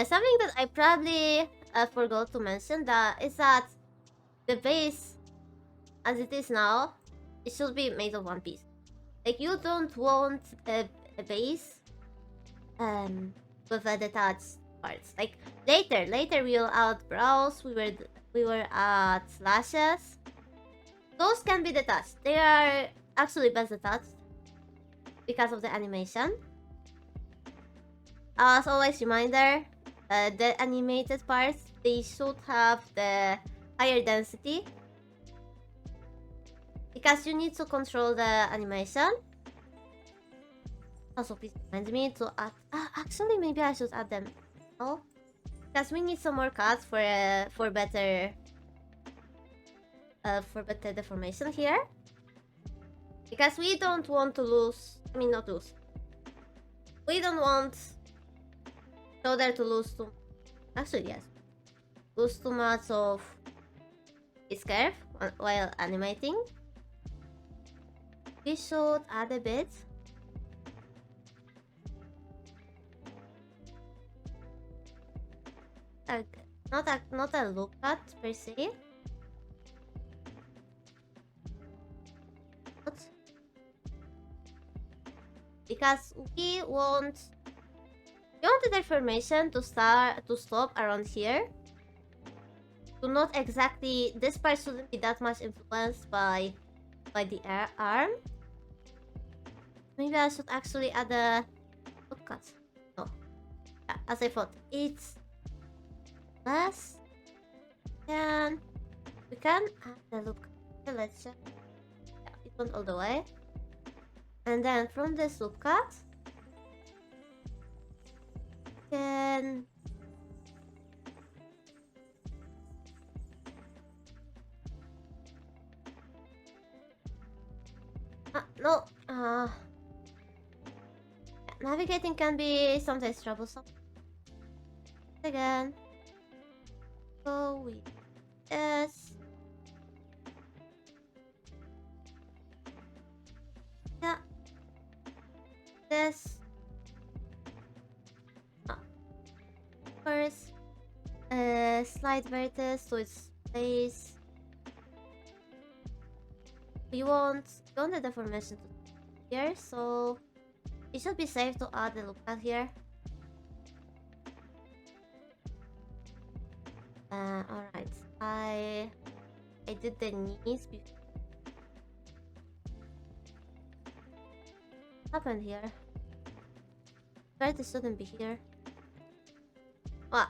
Something that I probably forgot to mention that is that the base, as it is now, it should be made of one piece. Like you don't want a base with detached parts. Like later we will add brows. We were at lashes. Those can be detached. They are actually best detached because of the animation. As always, reminder, the animated parts, they should have the higher density because you need to control the animation. Also, please remind me to add. Actually, maybe I should add them. Oh, because we need some more cuts for better deformation here. Because we don't want to lose. I mean, not lose. We don't want shoulder to lose too. Actually, yes, lose too much of its curve while animating. We should add a bit. Not a look cut per se. But because we want the deformation to stop around here. To not exactly, this part shouldn't be that much influenced by the arm. Maybe I should actually add a look cut. No, yeah, as I thought, it's less. And we can add the loop cut. Okay, let's check. Yeah, it went all the way. And then from this loop cut, can no. Navigating can be sometimes troublesome. Again, go with this. Yeah, this. First, slide vertex to its place. We want the deformation to here, so it should be safe to add the loop cut here. Alright. I did the knees before. What happened here? Vertex shouldn't be here. What?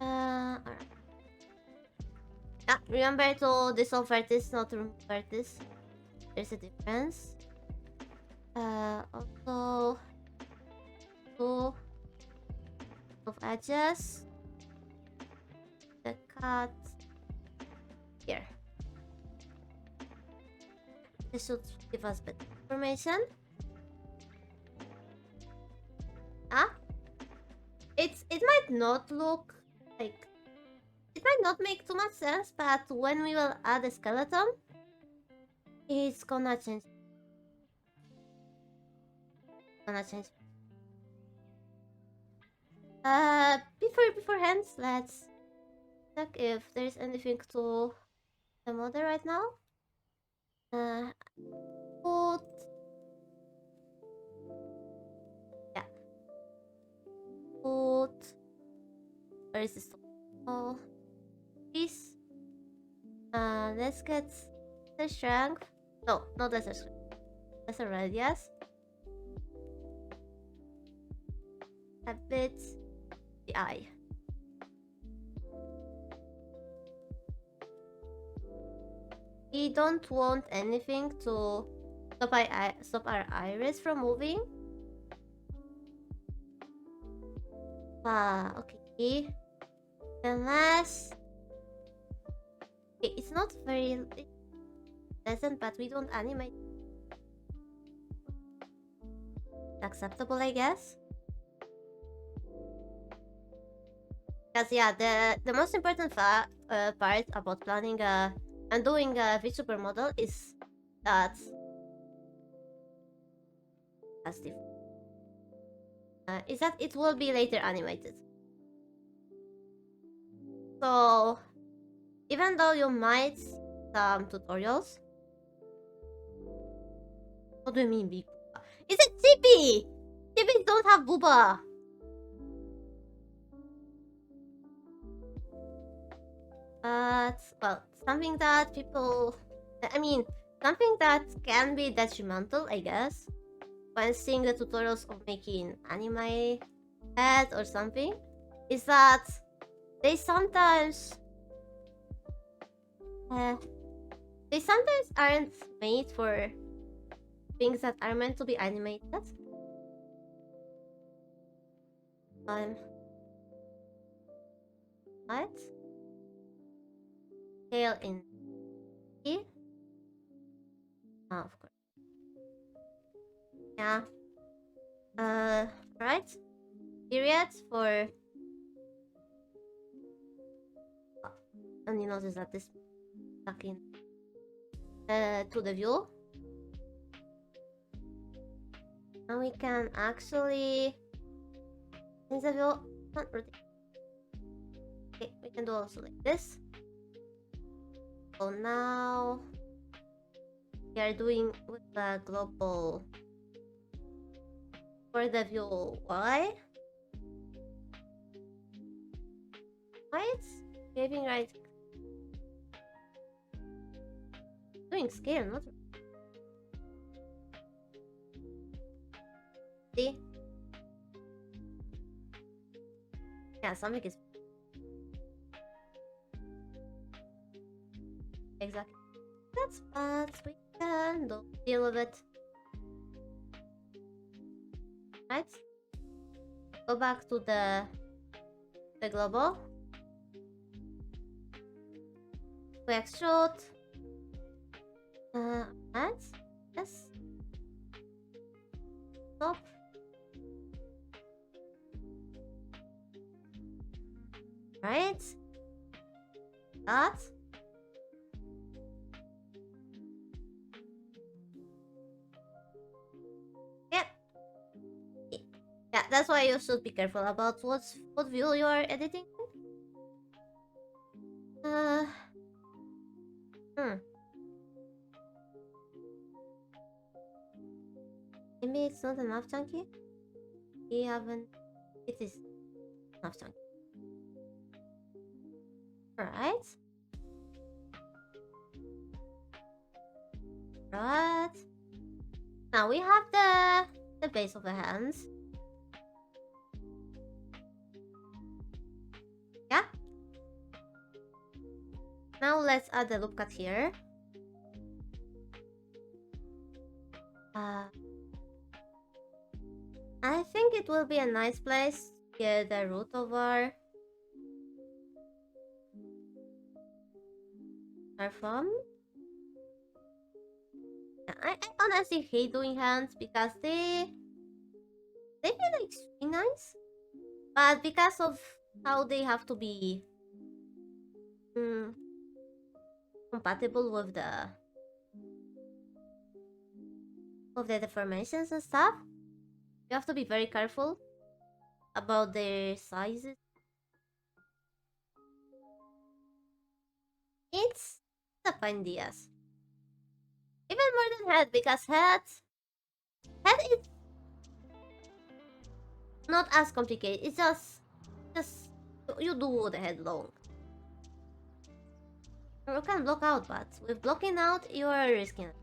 Alright. Yeah, remember to dissolve vertex, not remove vertex. There's a difference. Also, two of edges. The cut here. This should give us better information. It might not look like, it might not make too much sense, but when we will add a skeleton, it's gonna change. Beforehand, let's check if there's anything to the model right now. Put, yeah, put, where is this? Oh, this. Let's get the strength. No, not the strength. That's a radius. A bit the eye. We don't want anything to stop our iris from moving. Okay. Unless okay, it's not very pleasant, but we don't animate. Acceptable, I guess. Because yeah, the most important part about planning and doing a VTuber model is that that's different. is that it will be later animated. So even though you might some tutorials. What do you mean big booba? Is it chibi? Chibis don't have booba. But well, something that people, I mean, something that can be detrimental, I guess, when seeing the tutorials of making anime heads or something, is that they sometimes aren't made for things that are meant to be animated. What? Tail in E? Oh, of course. Yeah. Right? Periods for. And you notice that this stuck in to the view. And we can actually in the view. Not really. Okay, we can do also like this. So now we are doing with the global for the view Y. Why it's behaving right? Doing scale, not see. Yeah, something is exactly. That's bad. We can deal with it. Right? Go back to the global. We extrude. And yes. Stop. Right? That. Yep. Yeah, that's why you should be careful about what view you are editing. Maybe it's not enough chunky. We haven't. It is enough chunky. Right. Right. Now we have the base of the hands. Yeah. Now let's add the loop cut here. I think it will be a nice place to get the root of our from. I honestly hate doing hands because they feel like extremely nice, but because of how they have to be compatible with the deformations and stuff, you have to be very careful about their sizes. It's a pain dias. Even more than head, because head is not as complicated. It's just you do the head long. You can block out, but with blocking out, you are risking it.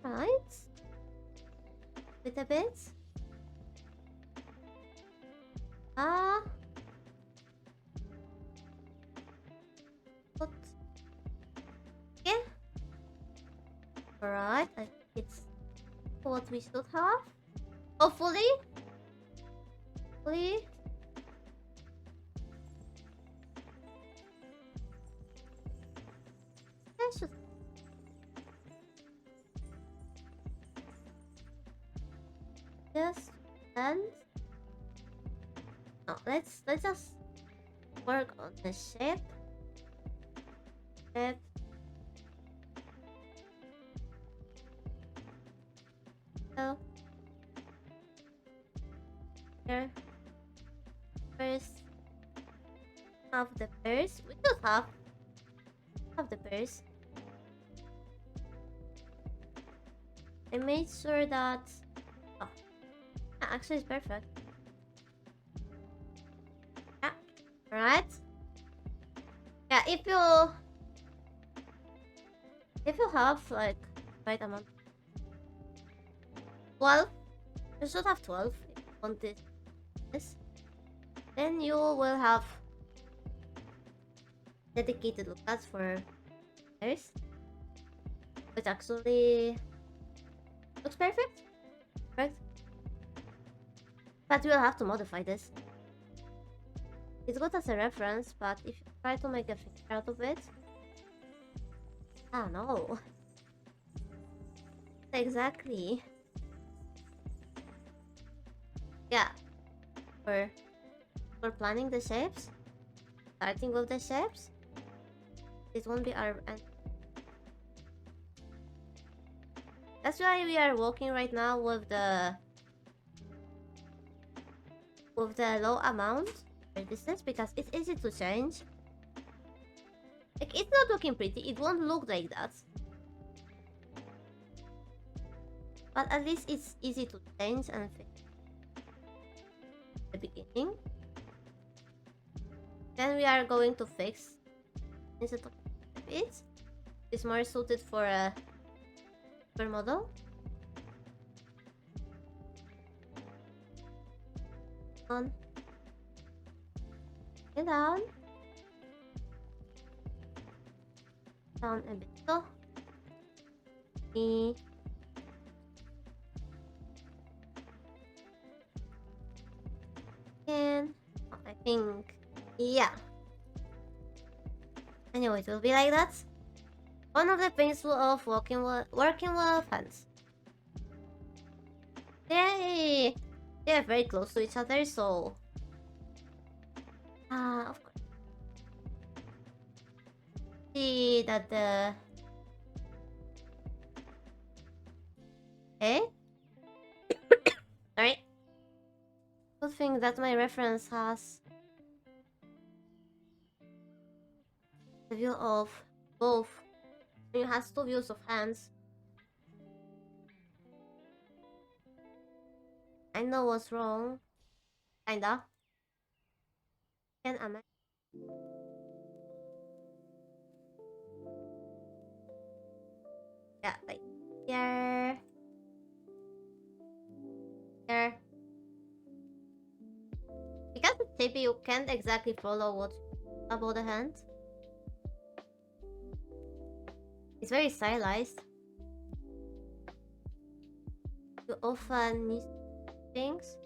Right? With a bit. What? Yeah. Alright, I think it's what we should have. Hopefully. Hopefully. I should. Just and no, let's just work on the shape. So here. First, have the pairs. We should have the pairs. I made sure that. Oh, yeah, actually, it's perfect. Yeah. Alright. Yeah, if you have like right amount 12, you should have 12 if you want this. Then you will have dedicated lookouts for pairs, which actually looks perfect. Correct? But we'll have to modify this. It's good as a reference, but if you try to make a figure out of it, I don't know. Exactly. Yeah. For planning the shapes, starting with the shapes, this won't be our end. That's why we are working right now with the low amount for distance, because it's easy to change. Like, it's not looking pretty, it won't look like that, but at least it's easy to change and fix at the beginning. Then we are going to fix instead of it. It's more suited for a super model. On. Get down. Down a bit. So. And I think, yeah. Anyway, it will be like that. One of the things of working with hands. They're very close to each other, so of course. See that the Sorry. Good thing that my reference has the view of both. It has two views of hands. I know what's wrong. Kinda. Can am I? Yeah, like here. Here. Because it's tapy, you can't exactly follow what's about the hand. It's very stylized. You often miss things.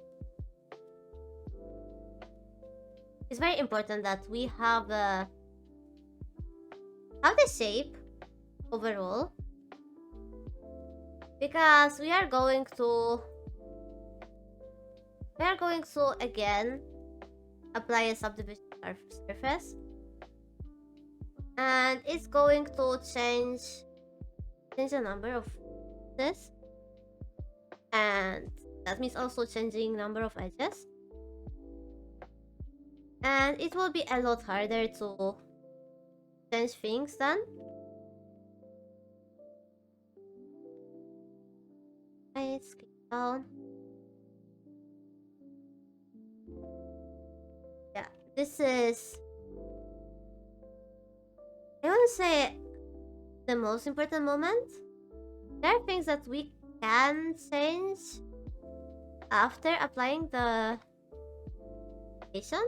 It's very important that we have the shape overall, because we are going to again apply a subdivision surface, and it's going to change the number of this, and that means also changing number of edges, and it will be a lot harder to change things then. Let's skip down. Yeah, this is, I want to say, the most important moment. There are things that we can change after applying the application,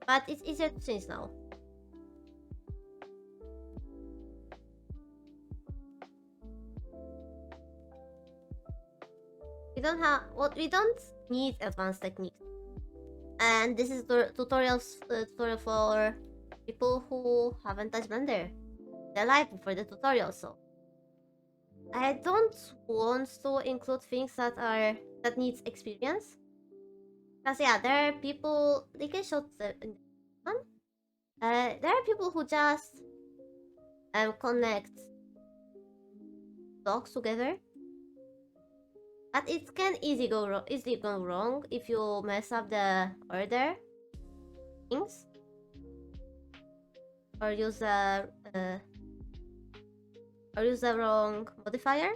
but it's easier to change now. We don't need advanced techniques, and this is tutorial for people who haven't touched Blender their life before the tutorial, so I don't want to include things that needs experience, because yeah, there are people, they can show the one. There are people who just connect blocks together. But it can easily go wrong if you mess up the order things or use a wrong modifier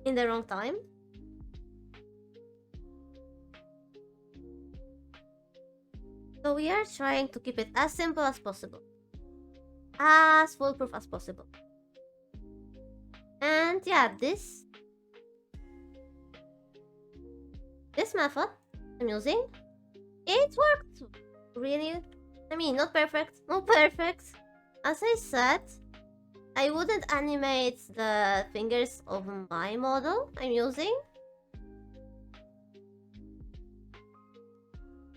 in the wrong time. So we are trying to keep it as simple as possible, as foolproof as possible. And yeah, this method I'm using, it worked really. I mean, not perfect. As I said, I wouldn't animate the fingers of my model I'm using.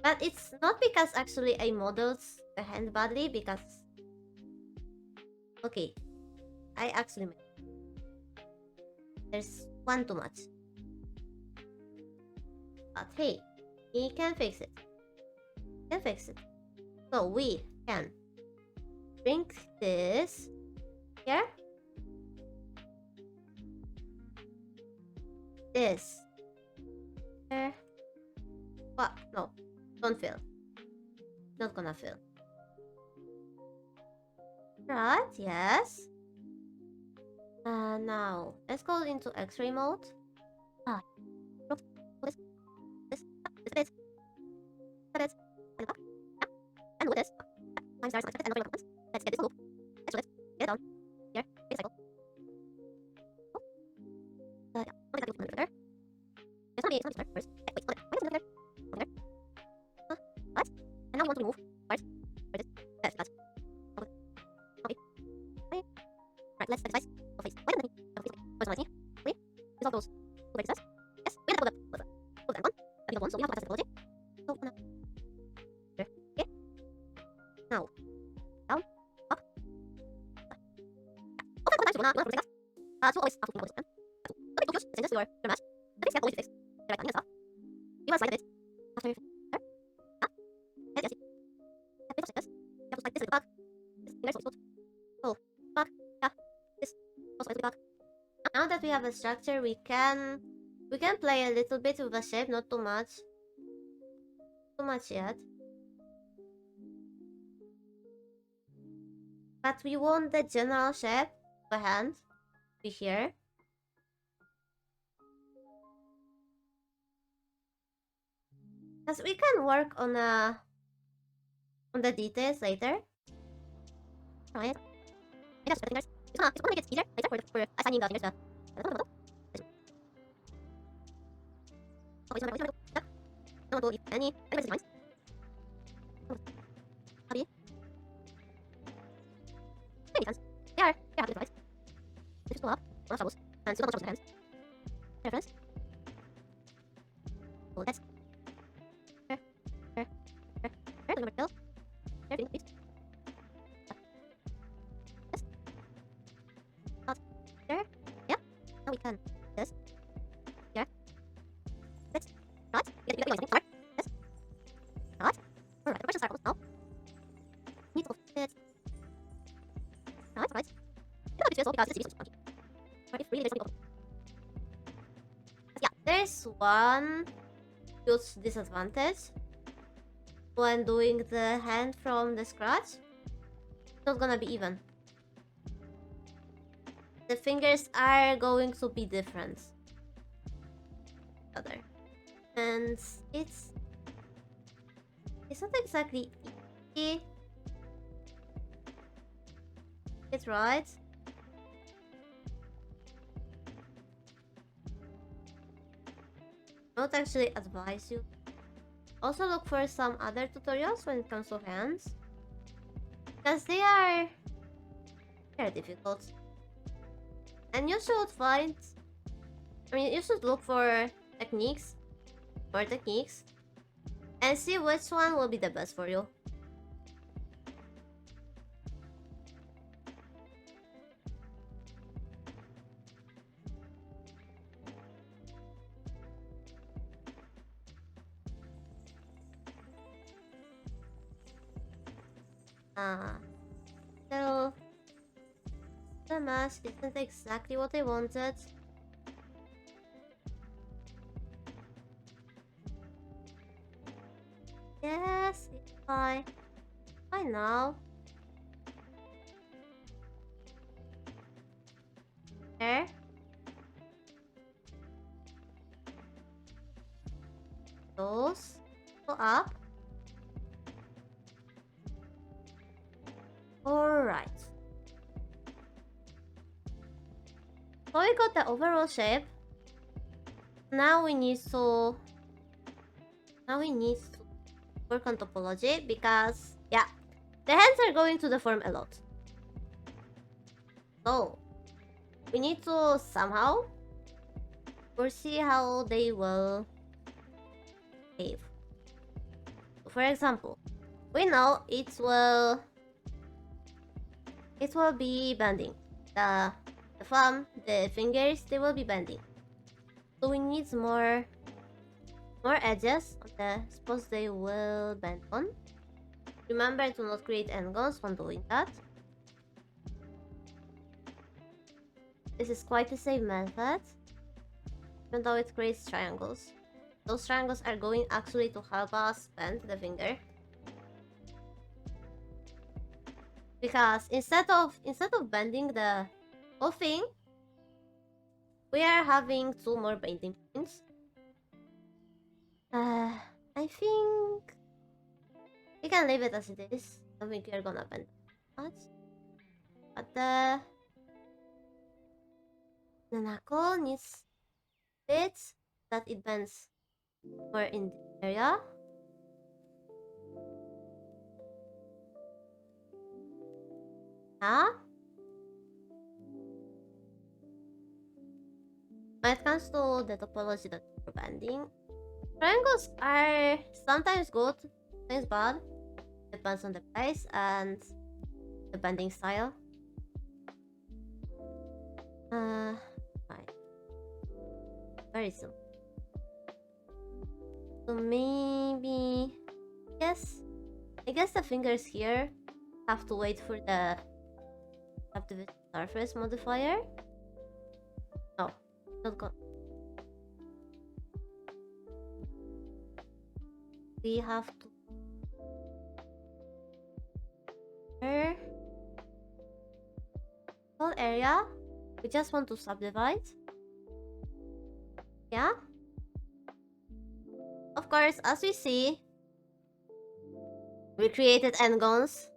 But it's not because actually I modeled the hand badly, because... Okay, I actually made... There's one too much. But hey, we can fix it. So we can bring this here. This. What? No, don't fill. Not gonna fill. Right, yes. Now, let's go into X-ray mode. This bit. And with this. Time starts and no let's get this loop. Let's do this. Get it down. Here. Make a cycle. Yeah. Don't get that loop there. It's not me first. Wait, hold it. Why is it there? Over there. What? And now we want to remove parts. Where is this? That's. Okay. Right, let's set the size of face. Why don't we? Personalize me. Wait. Resolve those. Where is this? Yes. We have to put that one. That being one, so we have to access technology. So now. There. Okay. Now. Down. Up. Okay, nice. We're not forgetting that. So always have to focus. Okay, focus. Since your match. The fix can always be fixed. The right line and stuff. You want to slide a bit. After there. Up. And yes. A bit of this. You have to slide this a little back. This finger so it's pull back. Yeah. This also a little back. Now that we have a structure, we can play a little bit with the shape, not too much. Too much yet. But we want the general shape of the hand to be here. Because we can work on the details later. Right. Maybe I'll fingers. It's gonna make it easier later for assigning the fingers to the... I don't want to leave any lines. Happy? Maybe sense. They are happy with the just pull up, one of troubles, and still don't hands. There, friends. Oh, that's... There, the number kill. There, please. This. Out. There. Yep. Now we can. This. Here. This. Right. You got something. Start. This. Right. Alright, the question circles now. Need to fit. Right. It's not because this is funky. Right, if really there's something open. Yeah, there's one huge disadvantage when doing the hand from the scratch. It's not gonna be even. The fingers are going to be different. And it's not exactly easy. It's right. I would actually advise you. Also look for some other tutorials when it comes to hands. Because they are difficult. And you should find... you should look for techniques. And see which one will be the best for you. So the mask isn't exactly what I wanted. Yes, it's fine. Fine now. There. Those. Go up. Alright. So we got the overall shape. Now we need to work on topology because yeah, the hands are going to deform a lot. So we need to somehow foresee how they will behave. For example, we know it will be bending. The thumb, the fingers, they will be bending. So we need more edges on the spots they will bend on. Remember to not create n-gons when doing that. This is quite a safe method, even though it creates triangles. Those triangles are going actually to help us bend the finger. Because instead of bending the whole thing, we are having 2 more bending points. I think we can leave it as it is. I don't think we are gonna bend much. But the knuckle needs bits that it bends more in this area. Yeah. When it comes to the topology that we're bending, triangles are sometimes good, sometimes bad. Depends on the place and the bending style. Right. Very simple. So maybe yes. I guess the fingers here have to wait for the activate surface modifier. No, not go. We have to whole area. We just want to subdivide. Yeah. Of course, as we see, we created n-gons.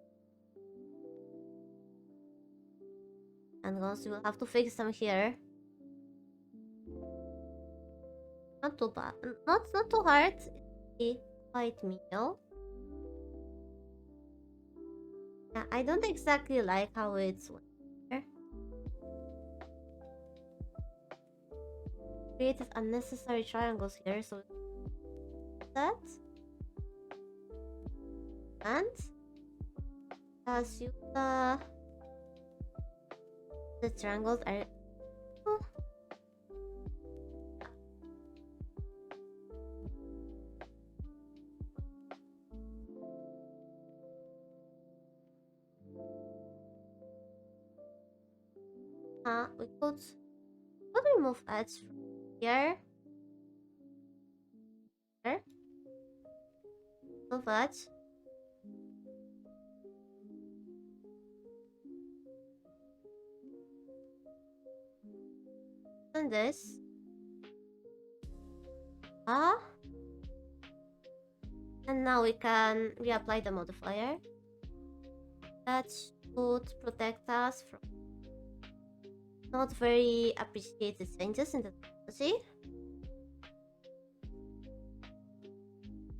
N-gons, we will have to fix them here. Not too bad. Not too hard. It's quite minimal. Yeah, I don't exactly like how it's here. Created unnecessary triangles here, so that and as you the triangles are we could remove edge from here. Here. Remove edge. And this. And now we can reapply the modifier. That should protect us from not very appreciated changes in the topology.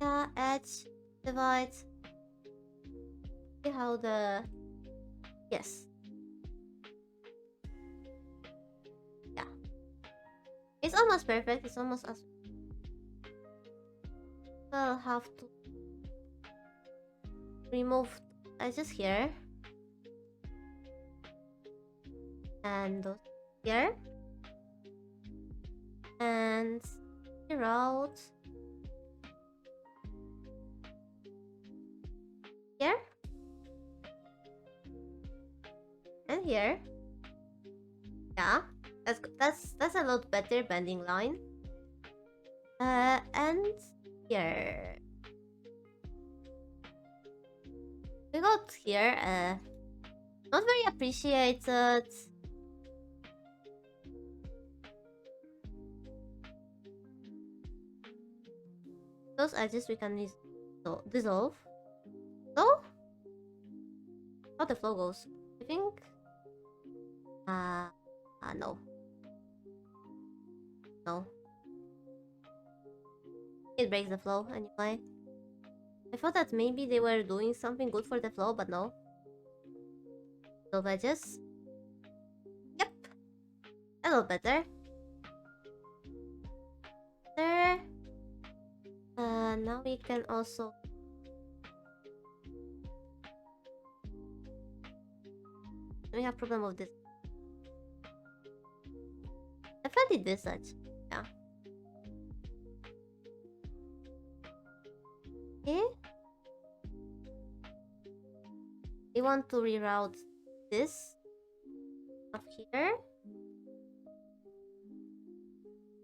Yeah, edge, divide. See how the yes. Yeah. It's almost perfect, it's almost as we'll have to remove edges here. And those here. And here out. Here. And here. Yeah. That's a lot better bending line. And here. got here, not very appreciated. Those edges we can dissolve. So, how the flow goes? I think. No. No. It breaks the flow anyway. I thought that maybe they were doing something good for the flow, but no. So edges. Yep. A little better. There. Now we can also. We have problem with this. I felt it this much. Yeah. Okay. We want to reroute this up here.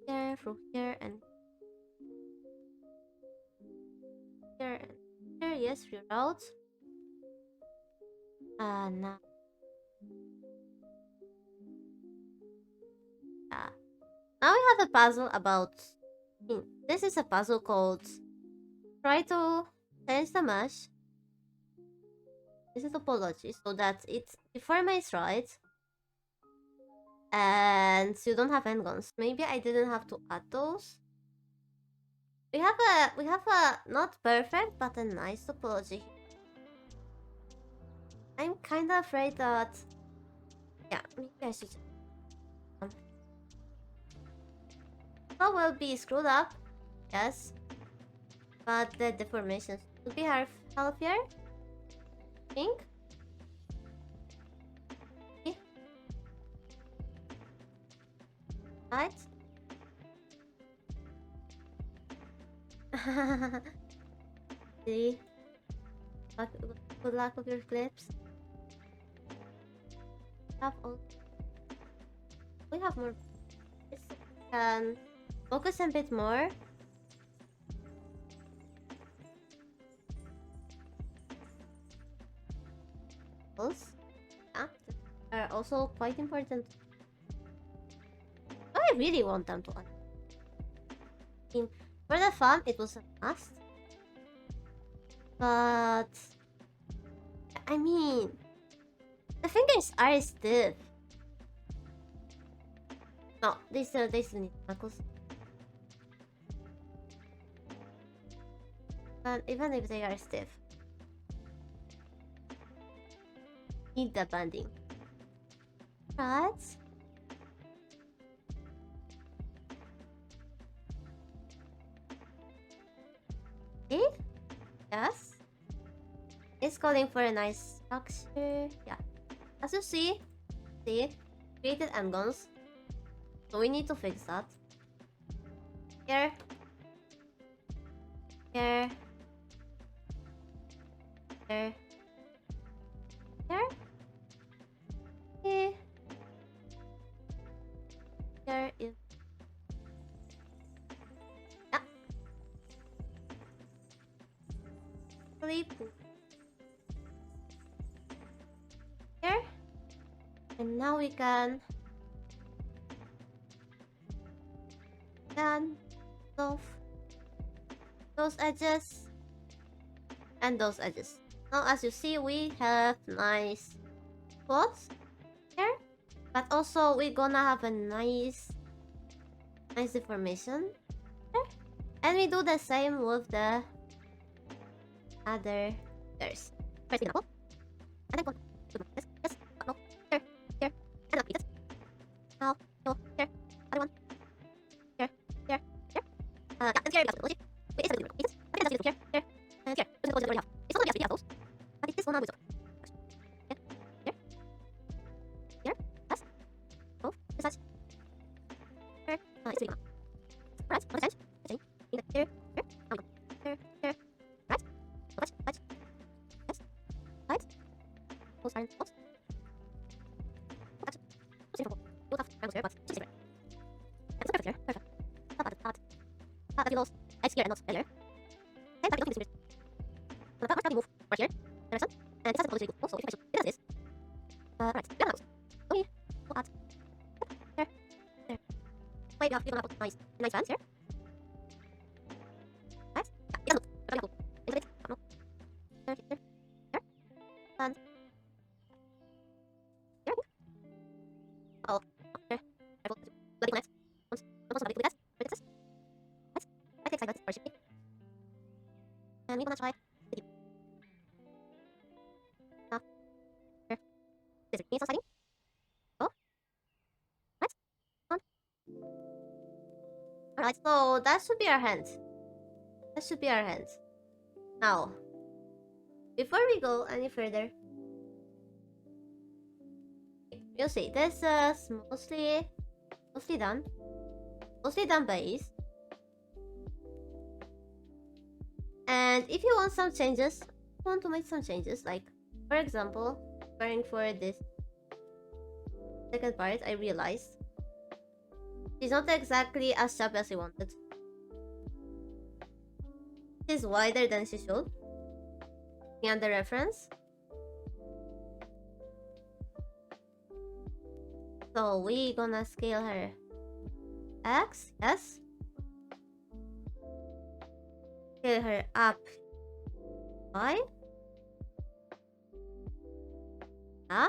Here, through here, and here, and here. Yes, reroute. Now. Now we have a puzzle about. This is a puzzle called try to change the mesh. This is topology so that it deformates right. And you don't have endguns. Maybe I didn't have to add those. We have a not perfect but a nice topology. I'm kinda afraid that maybe I should flow will be screwed up, yes. But the deformations will be healthier. I think. Okay. Right. See? Good luck with your clips. We have more. We can focus a bit more. Yeah, are also quite important. But I really want them to. I mean, for the fun, it was a must. But I mean, the fingers are stiff. No, they still need knuckles. And even if they are stiff, need the banding. Right? Okay. Yes. It's calling for a nice structure. Yeah. As you see, created endguns. So we need to fix that. Here. Here. Here. Here. Okay. Here is. Yeah. Sleep. Here. And now we can solve those edges and those edges. Now as you see, we have nice spots here, but also we're gonna have a nice deformation here. And we do the same with the other layers. First example, and then go to this, no, here, and not this. Now, no, here, other one, here, here. And here we have topology. Wait, it's a little bit. I think that's here, and here. There's no have. It's not we have those, but it's this one now with here, yes, both, this side, here, it's big now. Right, on the edge, here, here, now we go, here, right, right, yes, right, both are both. Both have triangles here, but just different. And it's perfect here, perfect. But if you lose edge here and not edge there, then you don't think it's weird. On the part, we move right here, direction, And this has the also if I should this is right. We have okay. We'll add there. There. Wait, we have nice fans here. Right? Yeah, look. Very cool. Into it. No. There. There. And here. Oh, there. I will let it connect. Once somebody do that. Right, this. Right. I think I got it for shipping. And we're gonna try the deep. Now, here. This is exciting. Oh. Right. On. Alright, so that should be our hand. That should be our hand. Now, before we go any further, you'll see this is mostly done. Mostly done by ease. And if you want some changes, want to make some changes, like for example, preparing for this second part, I realized it's not exactly as sharp as I wanted. She's wider than she should. And the reference. So we gonna scale her X, yes. Scale her up Y. Yeah.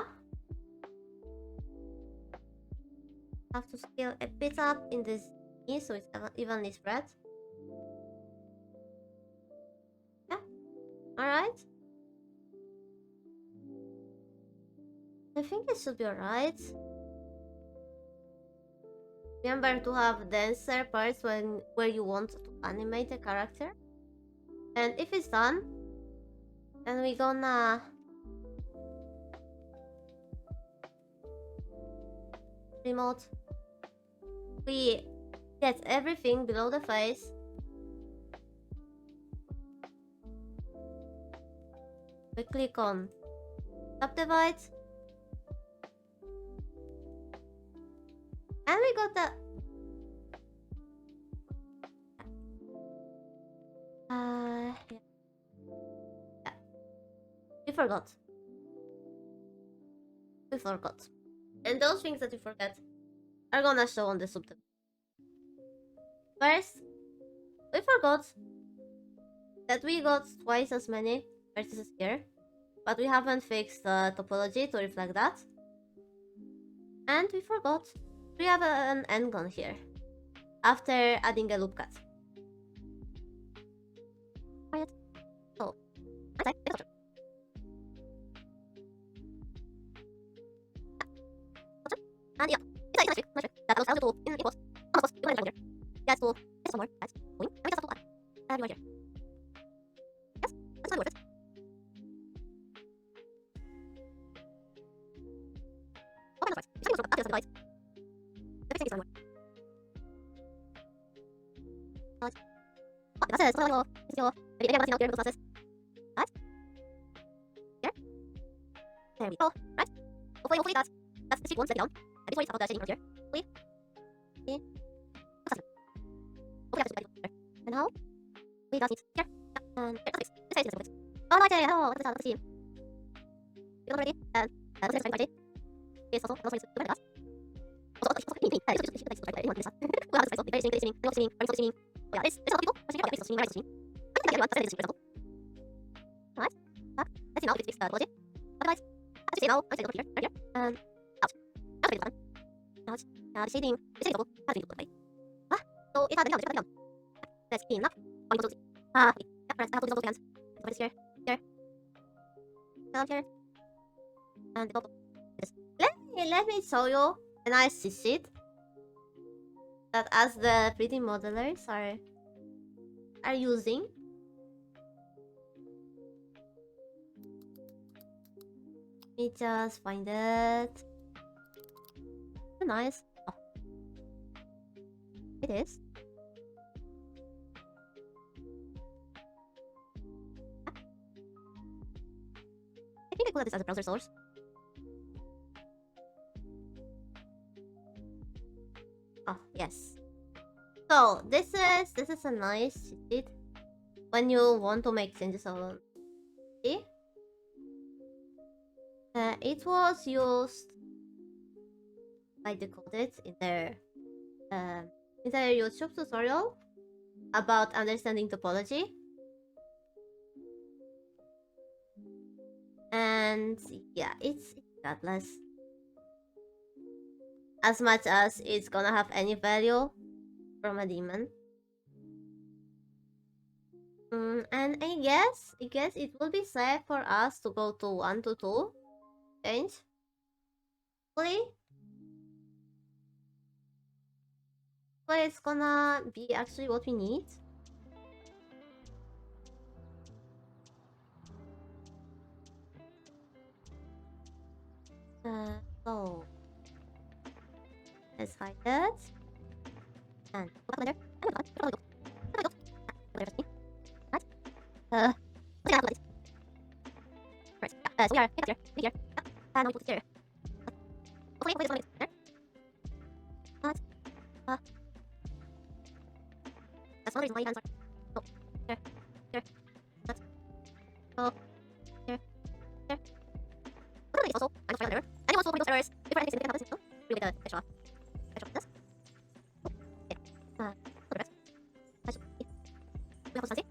Have to scale a bit up in this knee so it's evenly spread. Yeah. Alright. I think it should be alright. Remember to have denser parts where you want to animate the character. And if it's done, then we're gonna remote. We get everything below the face. We click on subdivide. And we got the yeah. We forgot. And those things that you forget are gonna show on the subtitle. First, we forgot that we got twice as many vertices here, but we haven't fixed the topology to reflect that. And we forgot we have an end gun here after adding a loop cut. Quiet. Oh, outside. And yeah, it's nice trick. That allows you to in equals. Of course, you can here. Yes, to this somewhere. That's going. And we just have to add. And right here. Yes, that's not worth it. Open the parts. You can use the device. Everything is somewhere. Right. Oh, that's it. So, it's your. Maybe I'm not here because that's it. Right. Here. There we go. Right. Hopefully that's the sequence that down. And before you start shading around here, we see hopefully I have to do that. And now we got it here. And this is the sequence. Oh, right. Oh, that's the scene. You already. And this is the party. It's also the last. Also, it's me. It's just like anyone this. We have this like very listening, and listening, and listening. Yeah, this is all people. Listening, right, listening, right, listening. I think everyone says this, for example. Alright. Let's see now if it's fixed topology. Otherwise, as you see now, I'm saying over here, right here, and out. Out of the button. Now the shading double has been put away. So it had been done. That's clean enough. Or you want to see. Yeah, press. I have to do those again. Over this here, down here, and go. Let me show you a nice sheet that as the 3D modelers are using. Let me just find it. Nice. Oh. It is. I think I could have this as a browser source. Oh, yes. So this is a nice sheet when you want to make changes on. See? It was used, I decoded in their YouTube tutorial about understanding topology. And yeah, it's godless. As much as it's gonna have any value from a demon. And I guess it will be safe for us to go to 1 to 2 change. Hopefully it's gonna be actually what we need. So let's find that. And so we are here. And we put it here. Wait, that's one reason why you can't start. Oh, here. That's oh, here. Also, I'm not sure. And also point those errors before anything significant happens. We get the extra this. Okay. The rest. I should see. We have consistency.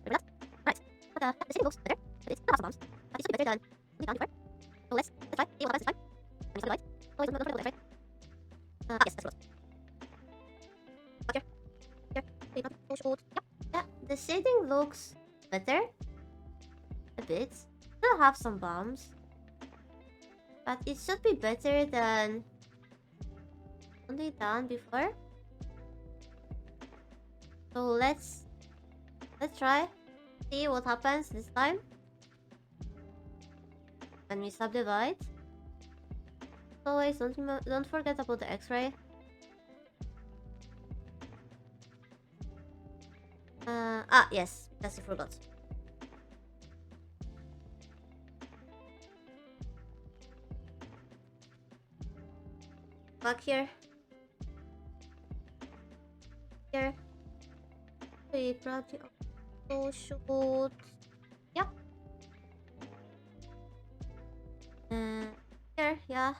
Remember that? Right. But the city looks better. But it's not bombs. But it should be better than we found before. So let's try. See what happens this time. And we subdivide. Oh, it's not right. Yes, that's close. Here. We got push out. Yeah, the shading looks better. A bit. Still have some bombs. But it should be better than only done before. So let's try. See what happens this time. When we subdivide. Always don't forget about the X-ray. Yes, that's I forgot. Back here. Here. We probably also should. Yep. Here, yeah.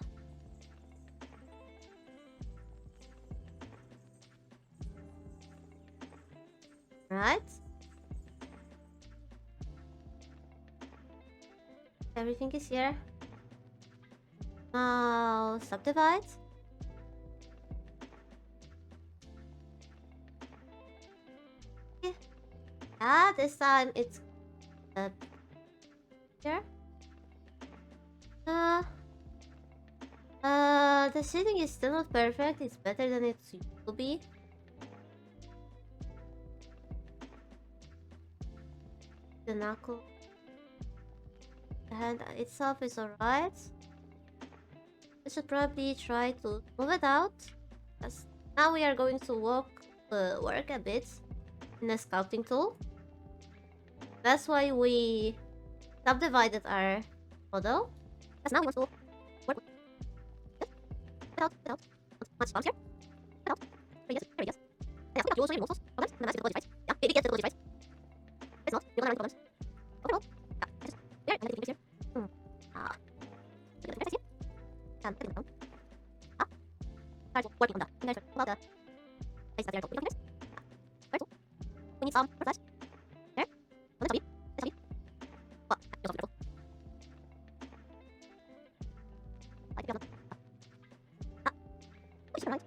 Right. Everything is here. Now subdivide. Yeah, this time it's here. The shading is still not perfect. It's better than it used to be. The knuckle. The hand itself is alright. We should probably try to move it out. Because now we are going to work a bit in the scouting tool. That's why we subdivided our model. Because now we want to work with this. Get out. Much bombs here. Get out. Radius. And we also have multiples problems. And the max difficulty, right? Yeah, maybe get difficulty, right? It's not. You're gonna run into problems. Overall. Yeah, just here. And then here. Look at the here. And put it down. Start working on that. And there's about the place that they are talking about. Very cool. We need some flash. There. Well, this will be. Well, yeah, beautiful. Like, we should right.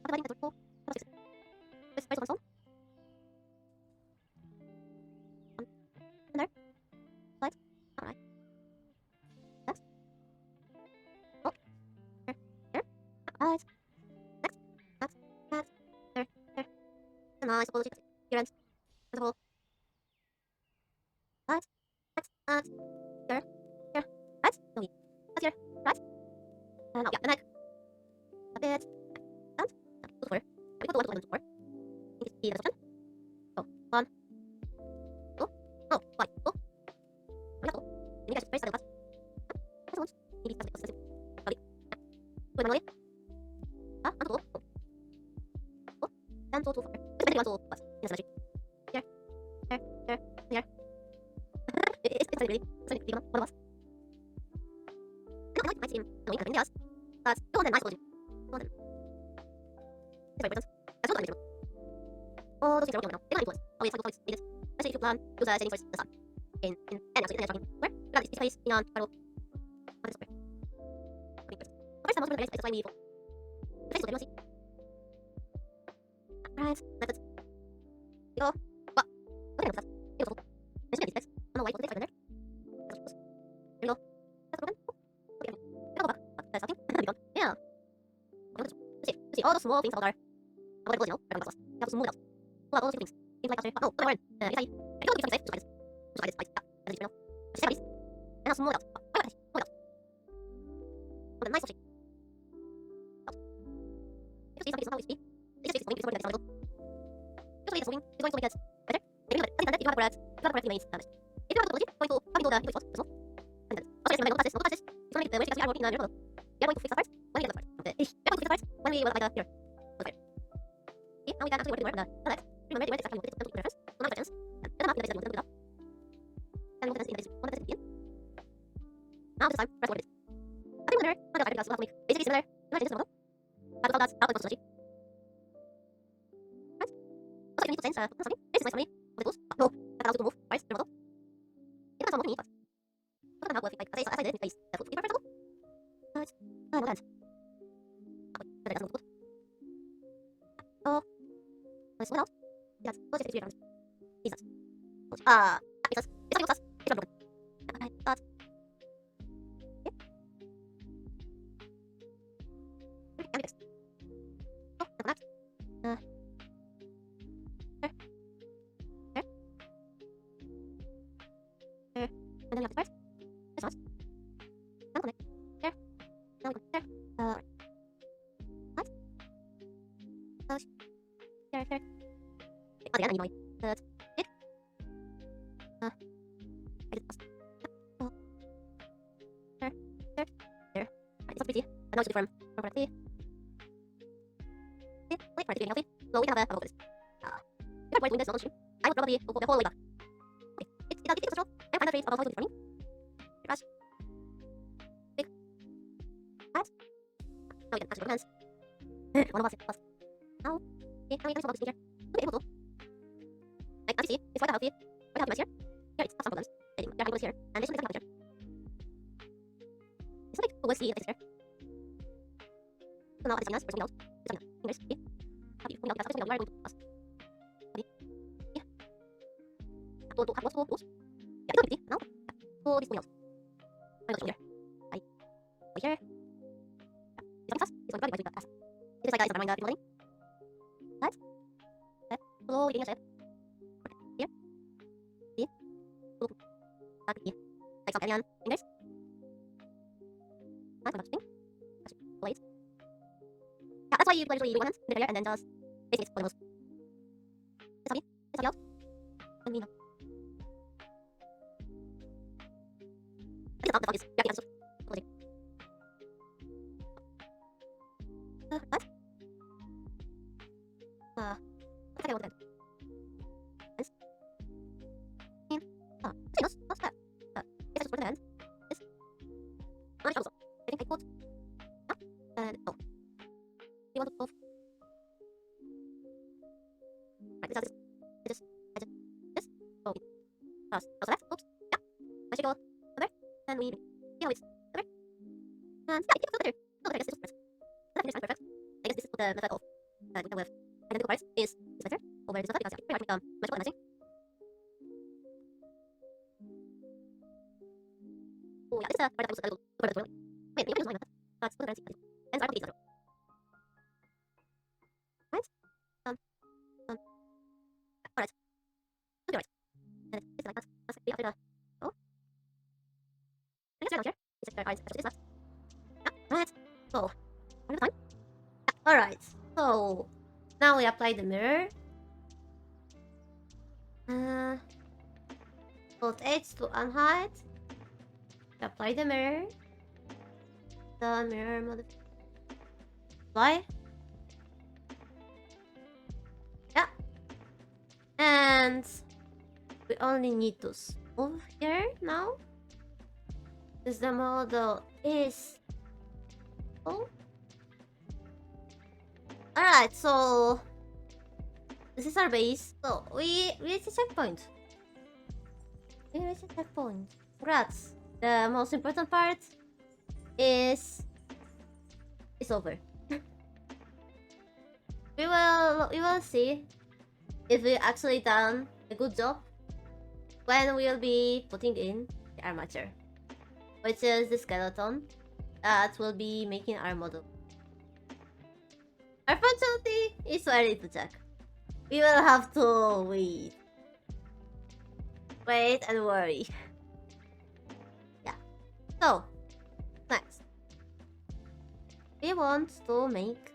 Dividing the total. This place on its own. And there. Slides. Alright. Next. Oh. Here. Right. Next. There. And I suppose you can see your ends. As a whole. Right. Next. Here. Right. No need. That's here. Right. And yeah, the neck. A bit. And. Two square. We put the 1 to 4. You can see the section. So, 1. 2. Oh, 5. 2. We got 2. You guys space the class. This one. Maybe that's the Ready? Wait, manually. 1 to 2. 2. And 2 to 4. It's basically 1 to 5. In the symmetry. Here. Here. That's very important. All those things are working on now. They don't influence. Always cycle points needed. Especially if you plan, use a setting source the sun. In and actually tracking. Where? That is place beyond parallel. What is square? First, the most important is why we the face is what Right, methods. Go. What? Okay, no, that's beautiful. There's many defects. I don't know why it's right there. There we go. That's broken. Okay. Go back. There's something. Yeah. See, all those small things are what it was, you know, you have to smooth it out. Pull out all those things. Things like that. No, don't worry. If I go to something safe, just like this. Yeah, that's it, you know. Just take and now smooth it out. Why would I smooth it out? What a nice little shape. Out. If you see something is this is moving, it's going to get just moving, it's going to get better. Maybe you have it, you have a correct remains damaged. If you have the ability, going to having all the input slots, and then also no touches, it's going to make the way we are working in the mirror. We are going to fix the parts when we get the parts. Okay. We are going to fix the parts when we will apply the mirror. Okay. See, now we can actually work the mirror and the left. Remember the way exactly we want it to reference. So now the questions. And then the map, you want to do it up. And we'll in the one of the in. Now this time, press forward. I think whenever, one of the because we'll have to make basically similar. Imagine this model. How to call that, how to technology. Also, you need to change something. This is nice for me. Of the tools. No, that allows you to move, right? Your model. It depends on what you need, but look at how well I did it in place. That would be perfect. But no sense. Oh, wait, that doesn't look good. Oh, let's smooth out. Yes, let's just fix it. Jesus. It's us. It's not us. It's not broken. Okay, but yeah. Can we fix? Oh, that's not. There. And then we have this part. This one. Now connect. There. Now we connect. There. Right. What? Push. There. Okay, again, I need my it. I did this. Oh. There. Right, it's not pretty. And now it's from correctly. Yeah, wait for it to be healthy. So we can have a vote for this. If I'm doing this on the stream, I would probably go the whole way back. Okay, it's control. And find the traits about how to do for me. Crash. Big. What? Now we can actually hands. One of us plus. Now, okay, now we can solve this here. Okay, able to. Like, as you see, it's quite healthy. Quite healthy here. Here it's some problems. They're having here. And this one is temperature. It's like, we'll see if it's there. So now it's us for something else. It's something else. Fingers, okay. Happy, we are going to pass. Okay. Yeah. Have to have lots of yeah, it's not now. So this one else. I'm going to here. Right. Right here. Yeah. It's like us. It's like pass. This is like that is the morning. Let's. Hello, we didn't here. See? Look. Back here. Like some alien fingers. That's one thing. That's blades. Yeah, that's why you usually do one hand in the rear and then just basically it's polymers. This happy? This happy out? And we know. I think the dog is reacting to closing. What? I think I want to this. And, what's that? It's just for the hand. This. I also. I think I put. And, oh. You want to both? Right, this. This. Oh, pass. Also that. Oops. Yeah. I should go over. And we. You know, it's over. And yeah, it's over. Oh, I guess this is perfect. I guess this is the method of. We can with. Identical parts is better over this method because yeah, pretty much magical and matching. Oh yeah, this is the part that I was a little over the toilet. Wait, you can use my method. But look at the and start with these. Right? Alright. Should be right. And it's like that. Let's be after the. Oh. I guess right here. It's just alright, this left. Yeah, right. So, one time. Yeah, alright. So, now we apply the mirror. Hold H to unhide. Apply the mirror. The mirror modify. Apply. Yeah. And we only need to move here now. Because the model is full. Alright, so this is our base. So we reached a checkpoint. We reached a checkpoint. Congrats. The most important part is over. we will see if we actually done a good job when we'll be putting in the armature, which is the skeleton that will be making our model. Unfortunately, it's early to check. We will have to wait. Wait and worry. Yeah. So, next. We want to make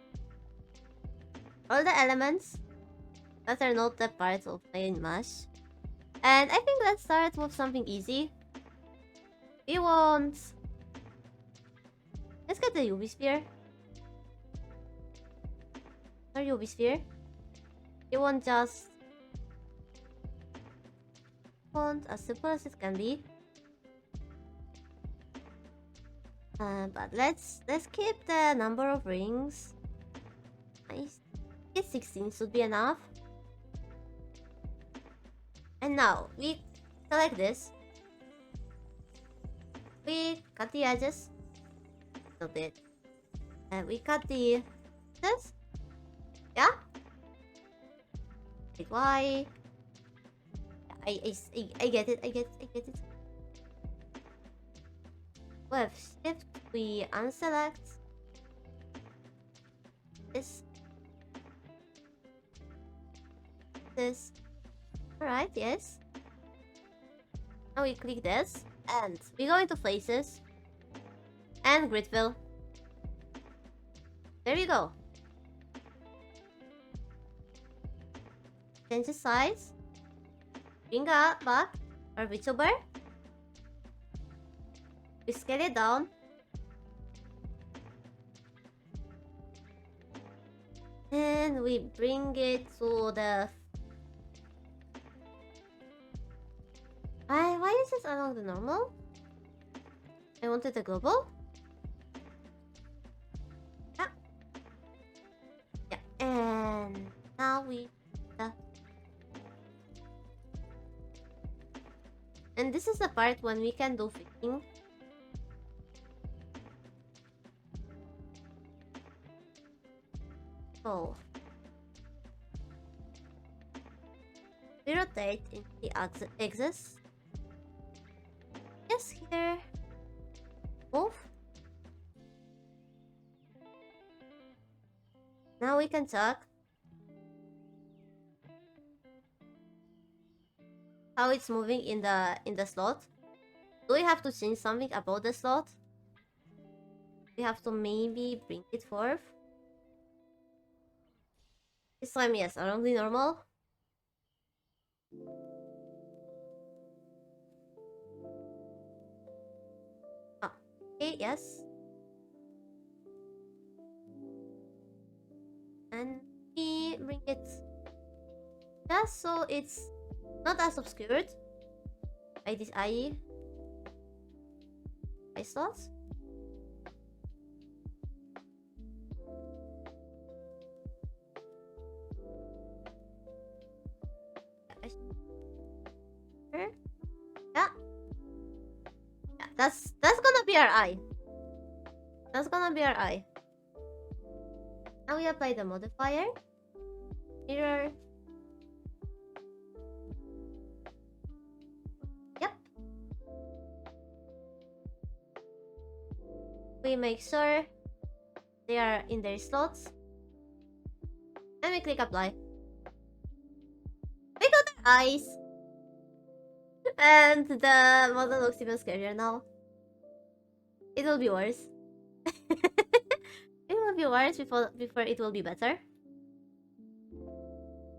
all the elements that are not the part of plain mesh. And I think let's start with something easy. We want... Let's get the UV sphere. Or UV sphere. You want just... want as simple as it can be. But let's keep the number of rings. Nice. I guess 16 should be enough. And now we select this. We cut the edges a little bit. And we cut the this. Yeah? Like why? I get it, I get it. With shift we unselect this. Alright, yes. Now we click this and we go into places and grid fill. There we go. Change the size. Bring back our VTuber. We scale it down. And we bring it to the... Why is this along the normal? I wanted the global. Yeah. Yeah. And now we... And this is the part when we can do fitting. So we rotate in the axis. Yes, here. Move. Now we can check how it's moving in the slot. Do we have to change something about the slot? We have to maybe bring it forth. This time, yes, around the normal. Ah, okay, yes. And we bring it just so it's not as obscured by these eye slots. Yeah. Yeah, that's gonna be our eye. That's gonna be our eye. Now we apply the modifier. Mirror. Yep. We make sure they are in their slots. And we click apply. We got their eyes. And the model looks even scarier now. It will be worse. It will be worse before it will be better.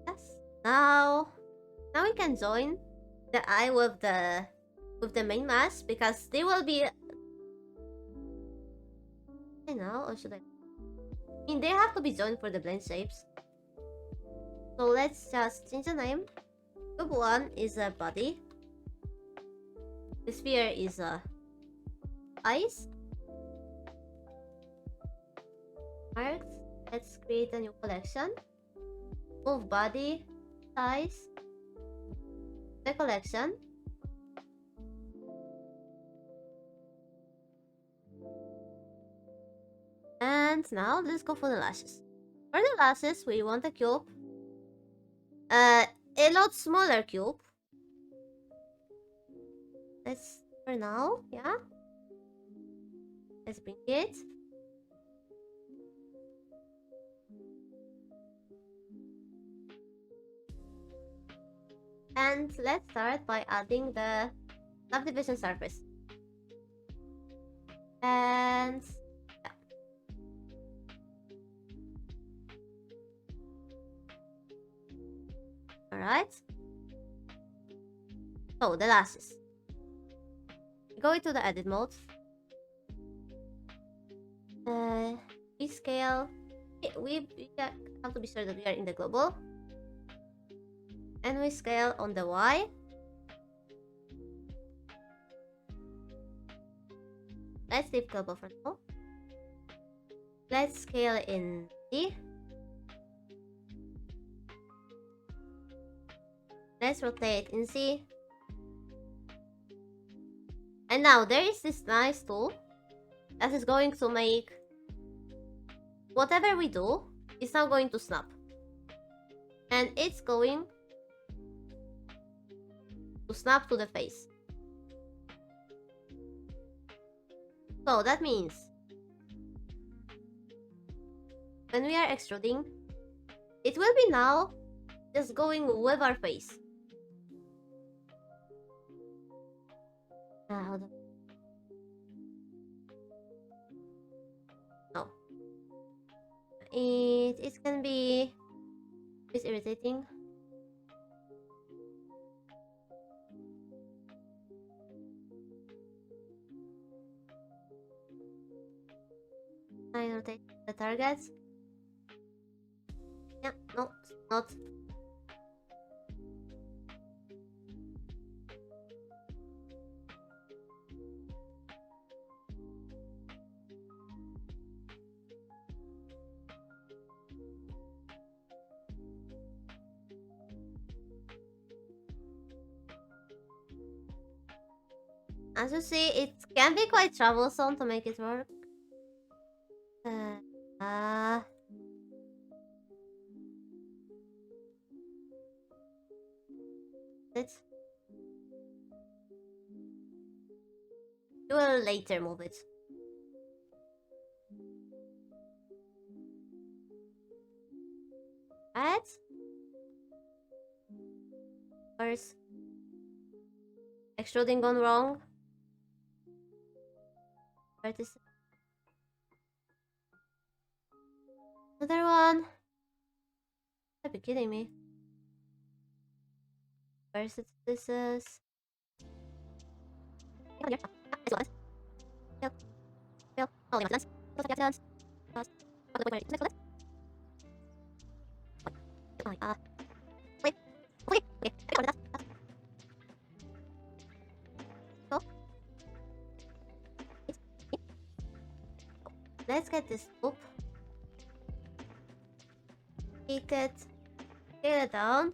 Yes. Now we can join the eye with the main mask because they will be... I know, or should I mean they have to be joined for the blend shapes. So let's just change the name. Cube 1 is a body. The sphere is eyes. Marked. Let's create a new collection. Move body size. The collection. And now let's go for the lashes. For the lashes, we want a cube. A lot smaller cube. Let's for now, yeah. Let's bring it. And let's start by adding the subdivision surface. And yeah. Alright. So the lashes. Go into the edit mode. We scale. We have to be sure that we are in the global. And we scale on the Y. Let's leave global for now. Let's scale in Z. Let's rotate in Z. And now there is this nice tool that is going to make whatever we do is now going to snap. And it's going to snap to the face. So that means when we are extruding, it will be now just going with our face. Now, no. It can be it's irritating. I rotate the targets. Yeah, no, not. As you see, it can be quite troublesome to make it work. It. You will later move it. Right? First, extruding gone wrong. Vertices. Another one. You'd be kidding me. Vertices. Let's get this up. Heat it. Scale it down.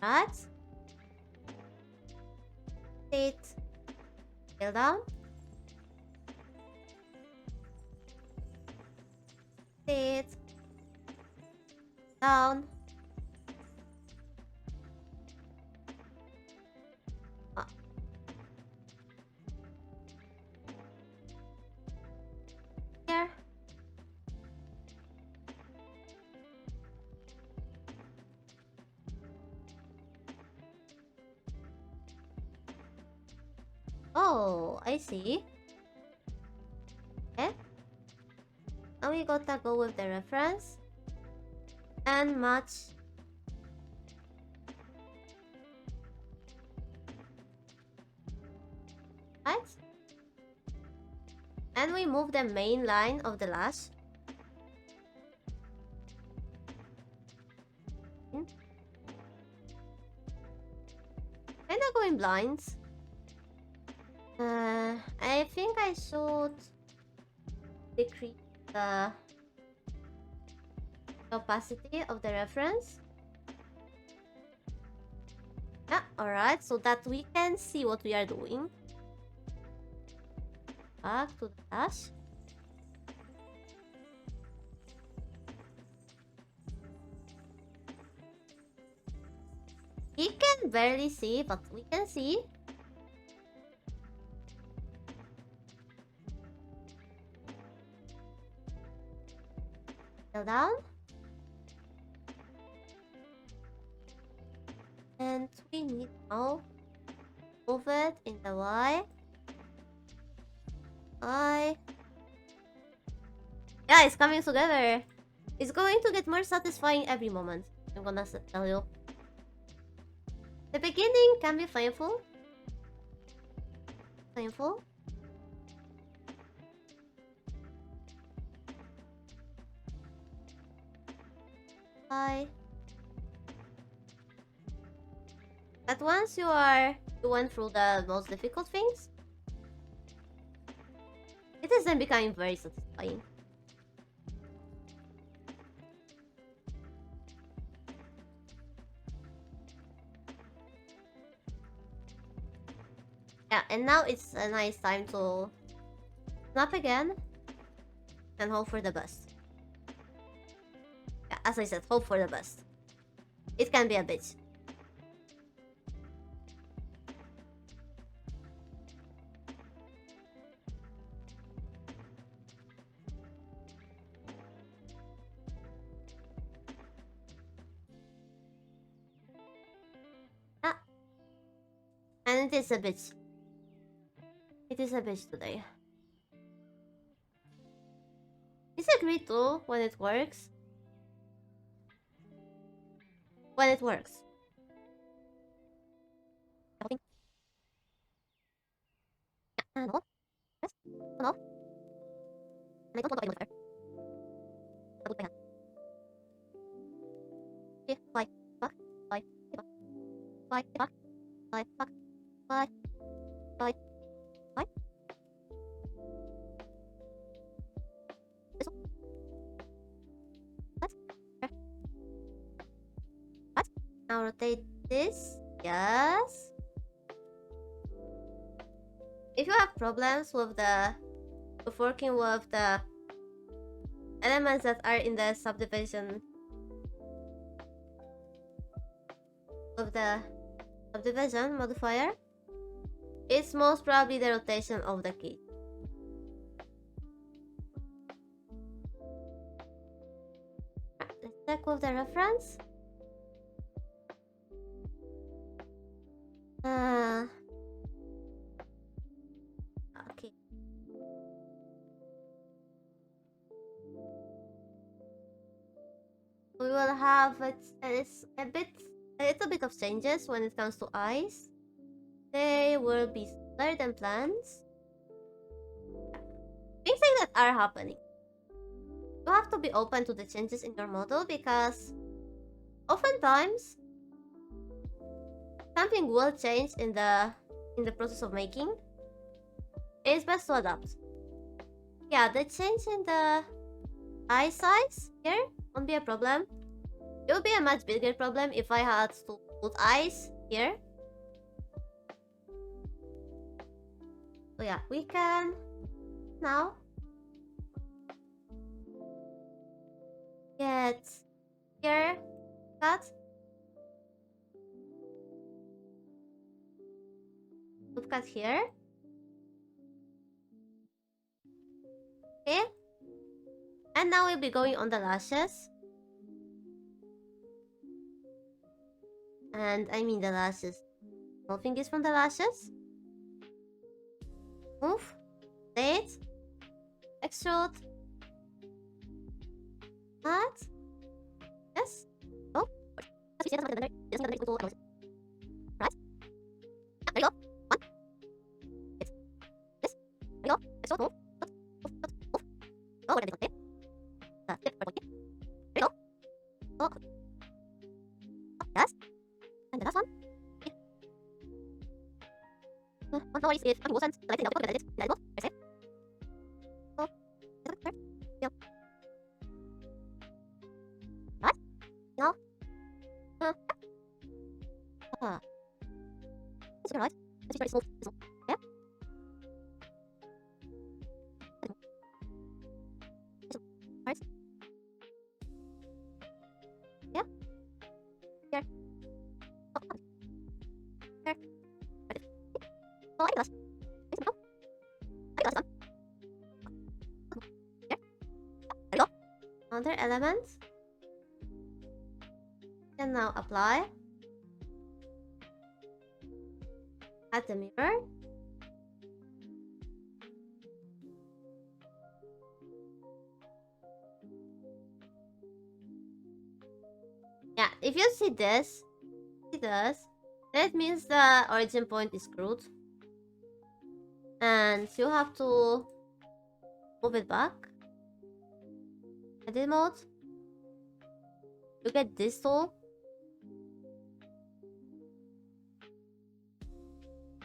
Right. Sit. Scale down. Sit. Down. Ah. Here. Oh, I see. Okay. Now we gotta go with the reference and match. Right? And we move the main line of the lash. Kinda going blinds. I think I should decrease the opacity of the reference. Yeah, alright, so that we can see what we are doing. Back to the dash. We can barely see, but we can see. Scale down. And we need now move it in the Y. Yeah, it's coming together. It's going to get more satisfying every moment. I'm gonna tell you. The beginning can be painful. Painful. But once you went through the most difficult things, it is then becoming very satisfying. Yeah, and now it's a nice time to snap again and hope for the best. Yeah, as I said, hope for the best. It can be a bitch. Ah. And it is a bitch. It is a bitch today. Is it great too when it works? When it works. No. Yes. No. And I don't want to modifier. I would by hand. Yeah, why? Fuck. Why? Fuck. Why? Fuck. Why? Fuck. Why? Why? Why? This one. What? Okay. What? Now rotate this. Yes. If you have problems with working with the elements that are in the subdivision of the subdivision modifier, it's most probably the rotation of the key. Let's check with the reference. Okay. We will have a little bit of changes when it comes to eyes. They will be smaller than plans. Things like that are happening. You have to be open to the changes in your model because oftentimes something will change in the process of making. It's best to adapt. Yeah, the change in the eye size here won't be a problem. It would be a much bigger problem if I had to put eyes here. So yeah, we can now get here cut. We've cut here. Okay. And now we'll be going on the lashes. And I mean the lashes. Small fingers from the lashes. Move. Rotate. Extrude. Cut. Yes. Oh. Right. There you go. One. It's this. There you go. Extrude. Move. Move. Oh, what are they? There you go. Oh. Yes. And the last one. Yeah. One. No worries if wasn't selected the edit. The edit. Press it. Oh. Yeah. What? No. Ah. It's right. It's very smooth. Smooth. Yeah. Right. Yeah. Here. Oh. Here. Right. Oh, I got it. Oh. I got it. Here. There we go. Other elements. And now apply. Add the mirror. Yeah, if you see this, that means the origin point is screwed. And you have to move it back. Edit mode. You get this tool.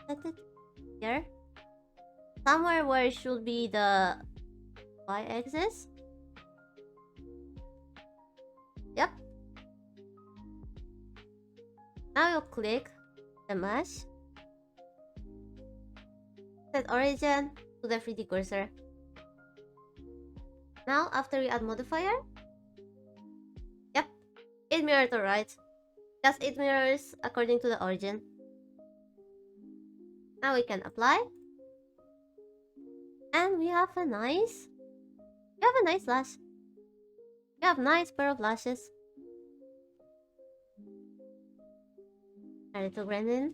Set it here. Somewhere where it should be the y-axis. Yep. Now you click the mesh. Set origin to the 3D cursor. Now after we add modifier, yep, it mirrors to right. Just it mirrors according to the origin. Now we can apply. And we have a nice lash. We have nice pair of lashes. A little Brennan.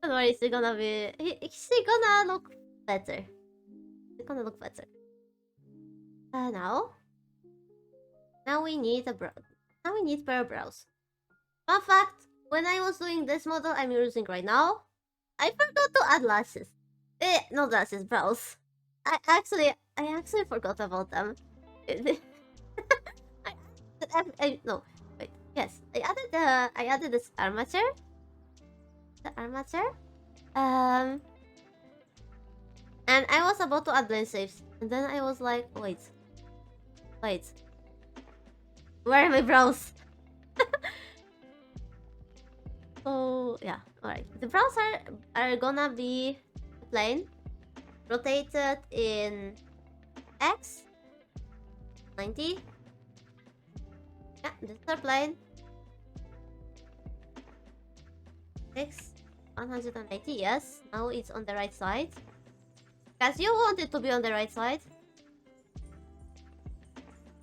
Don't worry, she's gonna be. She's gonna look better. She's gonna look better. Now we need a brow. Now we need pair of brows. Fun fact: when I was doing this model I'm using right now, I forgot to add lashes. Not lashes, brows. I actually forgot about them. No, wait. Yes, I added this armature. The armature. And I was about to add lens shapes, and then I was like, wait. Where are my brows? So yeah, alright. The brows are gonna be plain, rotated in X 90. Yeah, this is plain. X 180. Yes, now it's on the right side. Because you want it to be on the right side.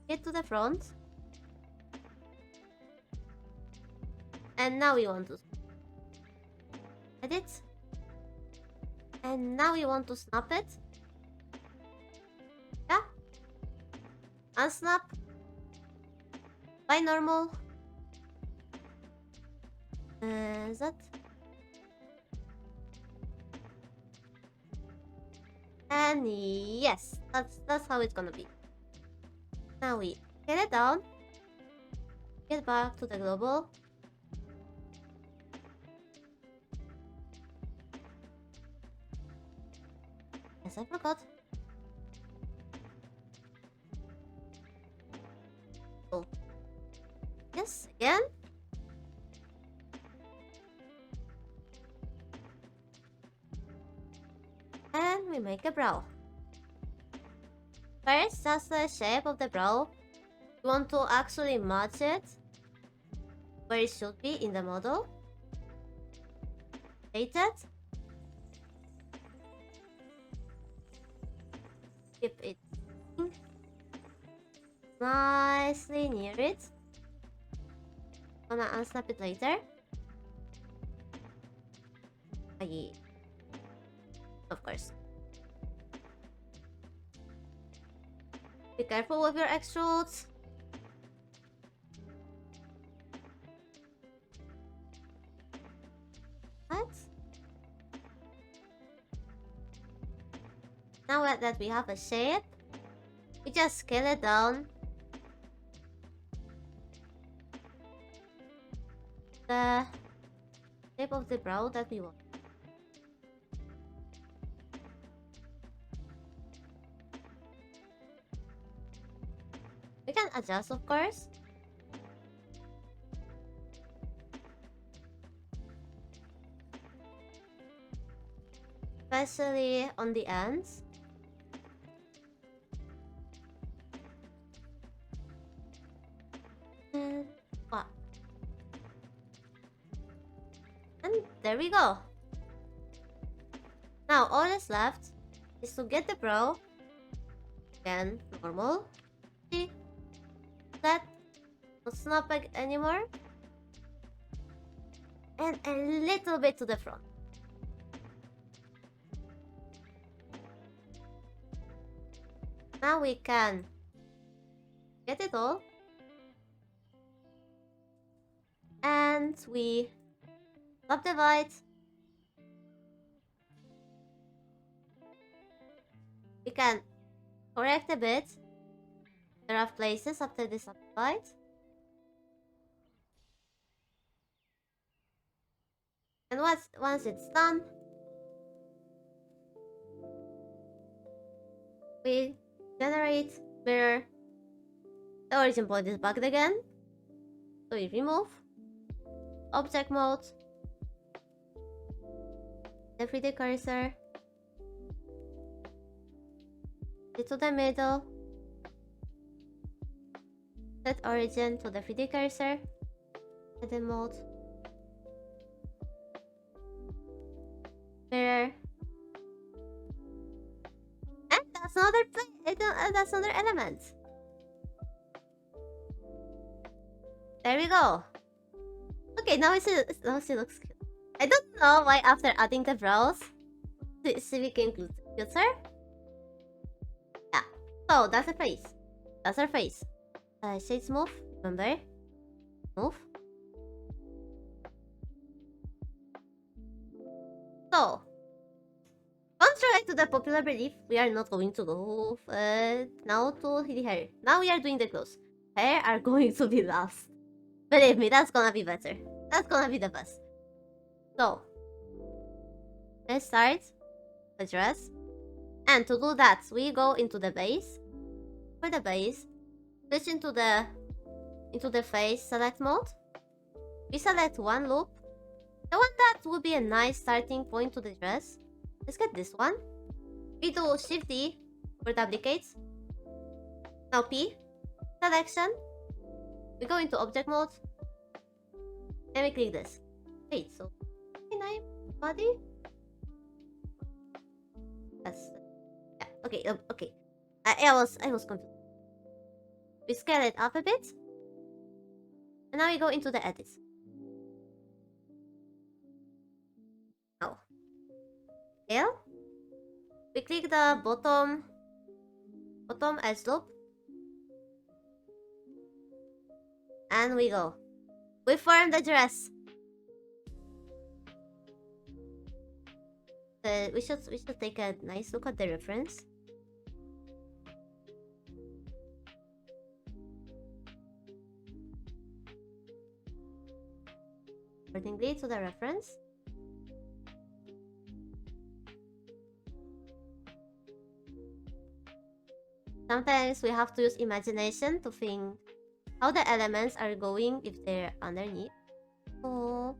Get to the front. And now we want to edit. And now we want to snap it. Yeah. Unsnap. By normal. That. And yes, that's how it's gonna be. Now we get it down. Get back to the global. Yes, I forgot. Oh. Yes, again. And we make a brow. First, just the shape of the brow. You want to actually match it where it should be in the model. Rotate it. Keep it nicely near it. Gonna unsnap it later. Yeah. Of course. Be careful with your extrudes. What? Now that we have a shape, we just scale it down. The shape of the brow that we want. can adjust, of course. Especially on the ends. And what? And there we go. Now all that's left is to get the brow. Again, normal. See? That not snap back anymore. And a little bit to the front. Now we can get it all. And we subdivide. We can correct a bit the rough places after this subdivide. And once it's done, we generate mirror. The origin point is bugged again. So we remove object mode, the 3D cursor, it to the middle, set origin to the 3D cursor, edit mode, mirror, and that's another that's another element. There we go. Okay, now she looks cute. I don't know why after adding the brows, she became cuter. Yeah. So that's her face. That's her face. Shades move. Remember? Move. So, contrary to the popular belief, we are not going to go now to the hair. Now we are doing the clothes. Hair are going to be last. Believe me, that's gonna be better. That's gonna be the best. So, let's start the dress. And to do that, we go into the base. For the base, switch into the face select mode. We select one loop. The one that would be a nice starting point to the dress. Let's get this one. We do Shift D for duplicates. Now P, selection. We go into object mode. And we click this. Wait, so name body? That's yeah, okay, okay. I was confused. We scale it up a bit. And now we go into the edits. Now scale. We click the bottom edge loop. And we go. We form the dress. We should take a nice look at the reference. Accordingly to the reference. Sometimes we have to use imagination to think how the elements are going if they're underneath. Oh,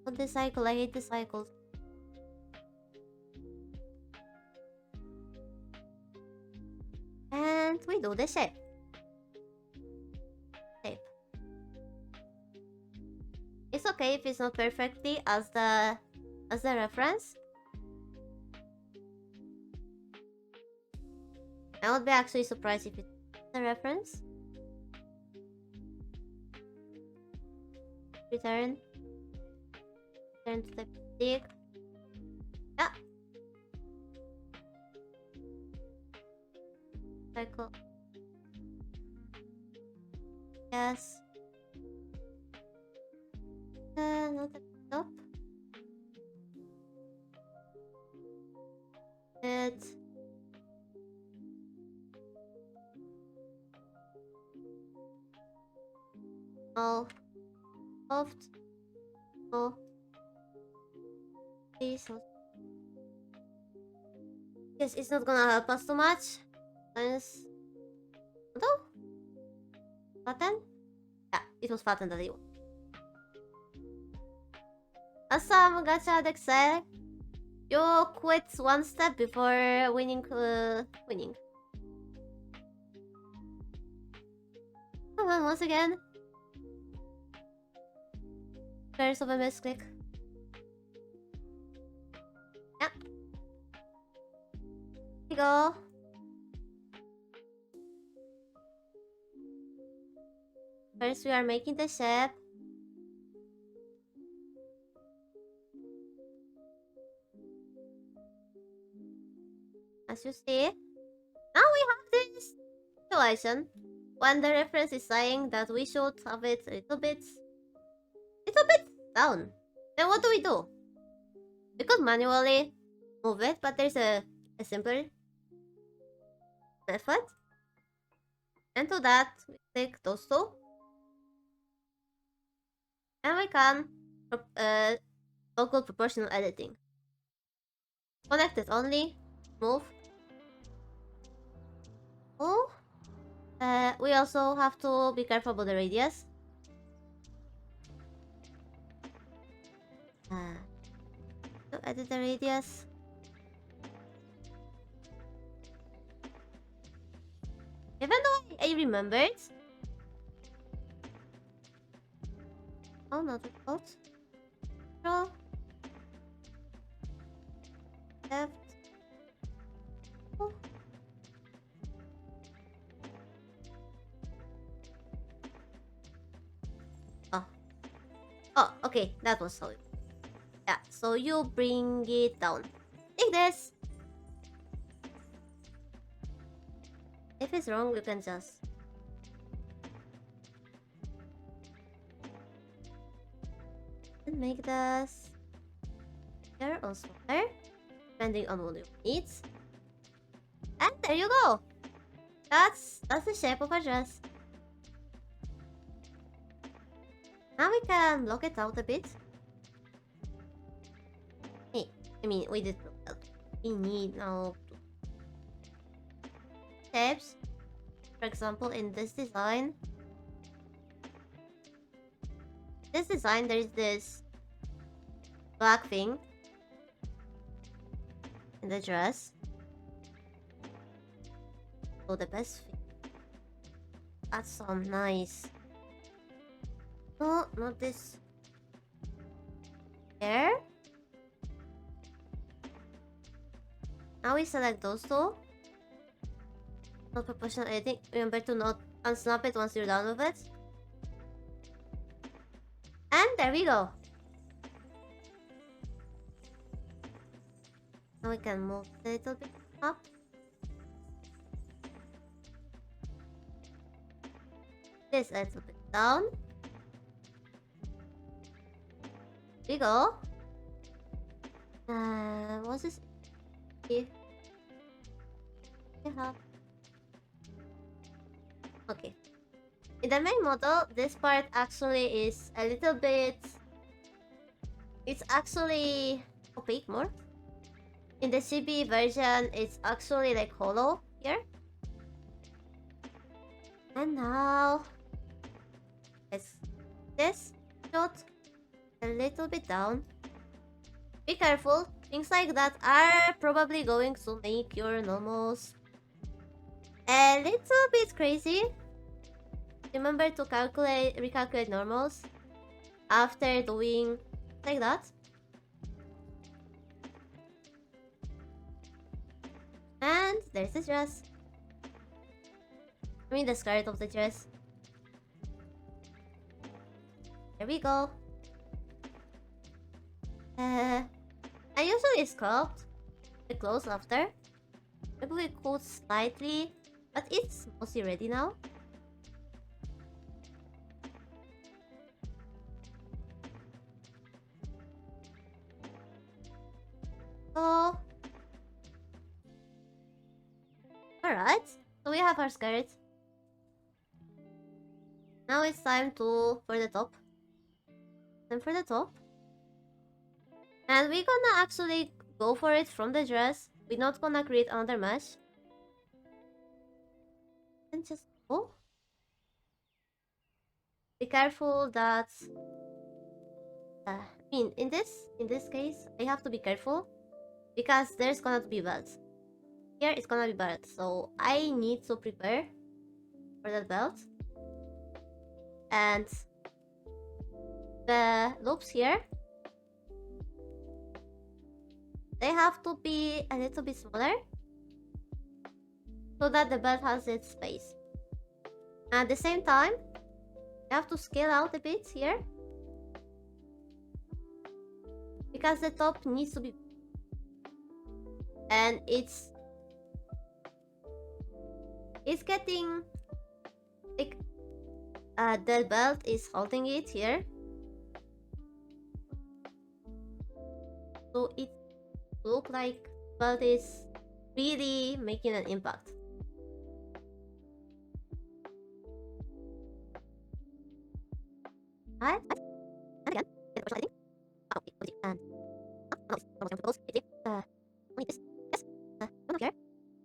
the cycle. I hate the cycles. And we do the shape. It's okay if it's not perfectly as the reference. I would be actually surprised if it's the reference. Return to the stick. Yeah. Cycle. Yes. Not at the top. It. Oh. Soft. Oh. Please. Yes, it's not gonna help us too much. No. Flatten? Yeah, it was flattened a little. Awesome, gacha Dexter. You quit one step before winning. Come on, once again. Curse of a misclick. Yeah. Here we go. First, we are making the ship. As you see, now we have this situation when the reference is saying that we should have it a little bit down. Then what do? We could manually move it, but there's a simpler method. And to that, we take those two. And we can toggle proportional editing. Connect it only, move. Oh, we also have to be careful about the radius. To edit the radius. Even though I remembered. Oh, not default. Control. Left. Oh. Oh, okay, that was solid. Yeah, so you bring it down. Like this. If it's wrong, you can just... and make this bigger or smaller, depending on what you need. And there you go. That's the shape of a dress. Now we can block it out a bit. Hey, I mean, we did block it out. We need now shapes. For example, in this design, there is this black thing in the dress. So the best thing. That's some nice. No, not this. There. Now we select those two. Not proportional editing. Remember to not unsnap it once you're done with it. And there we go. Now we can move a little bit up. This a little bit down. There we go. What's this? Here. Yeah. Okay. In the main model, this part actually is a little bit... it's actually opaque more. In the CB version, it's actually like hollow here. And now... let's this shot a little bit down. Be careful. Things like that are probably going to make your normals a little bit crazy. Remember to recalculate normals after doing like that. And there's the dress. I mean the skirt of the dress. There we go. I usually sculpt the clothes after. Maybe we could slightly, but it's mostly ready now. So, alright. So we have our skirt. Now it's time for the top. And for the top. And we're gonna actually go for it from the dress. We're not gonna create another mesh. And just go. be careful that I mean in this case I have to be careful because there's gonna be belts. Here it's gonna be belt, so I need to prepare for that belt. And the loops here, they have to be a little bit smaller so that the belt has its space. At the same time, you have to scale out a bit here because the top needs to be, and it's getting like the belt is holding it here, so it look like belt is really making an impact. Right? And again, in the lighting. Oh, okay, and no, it's almost going to close. Only this, one up here.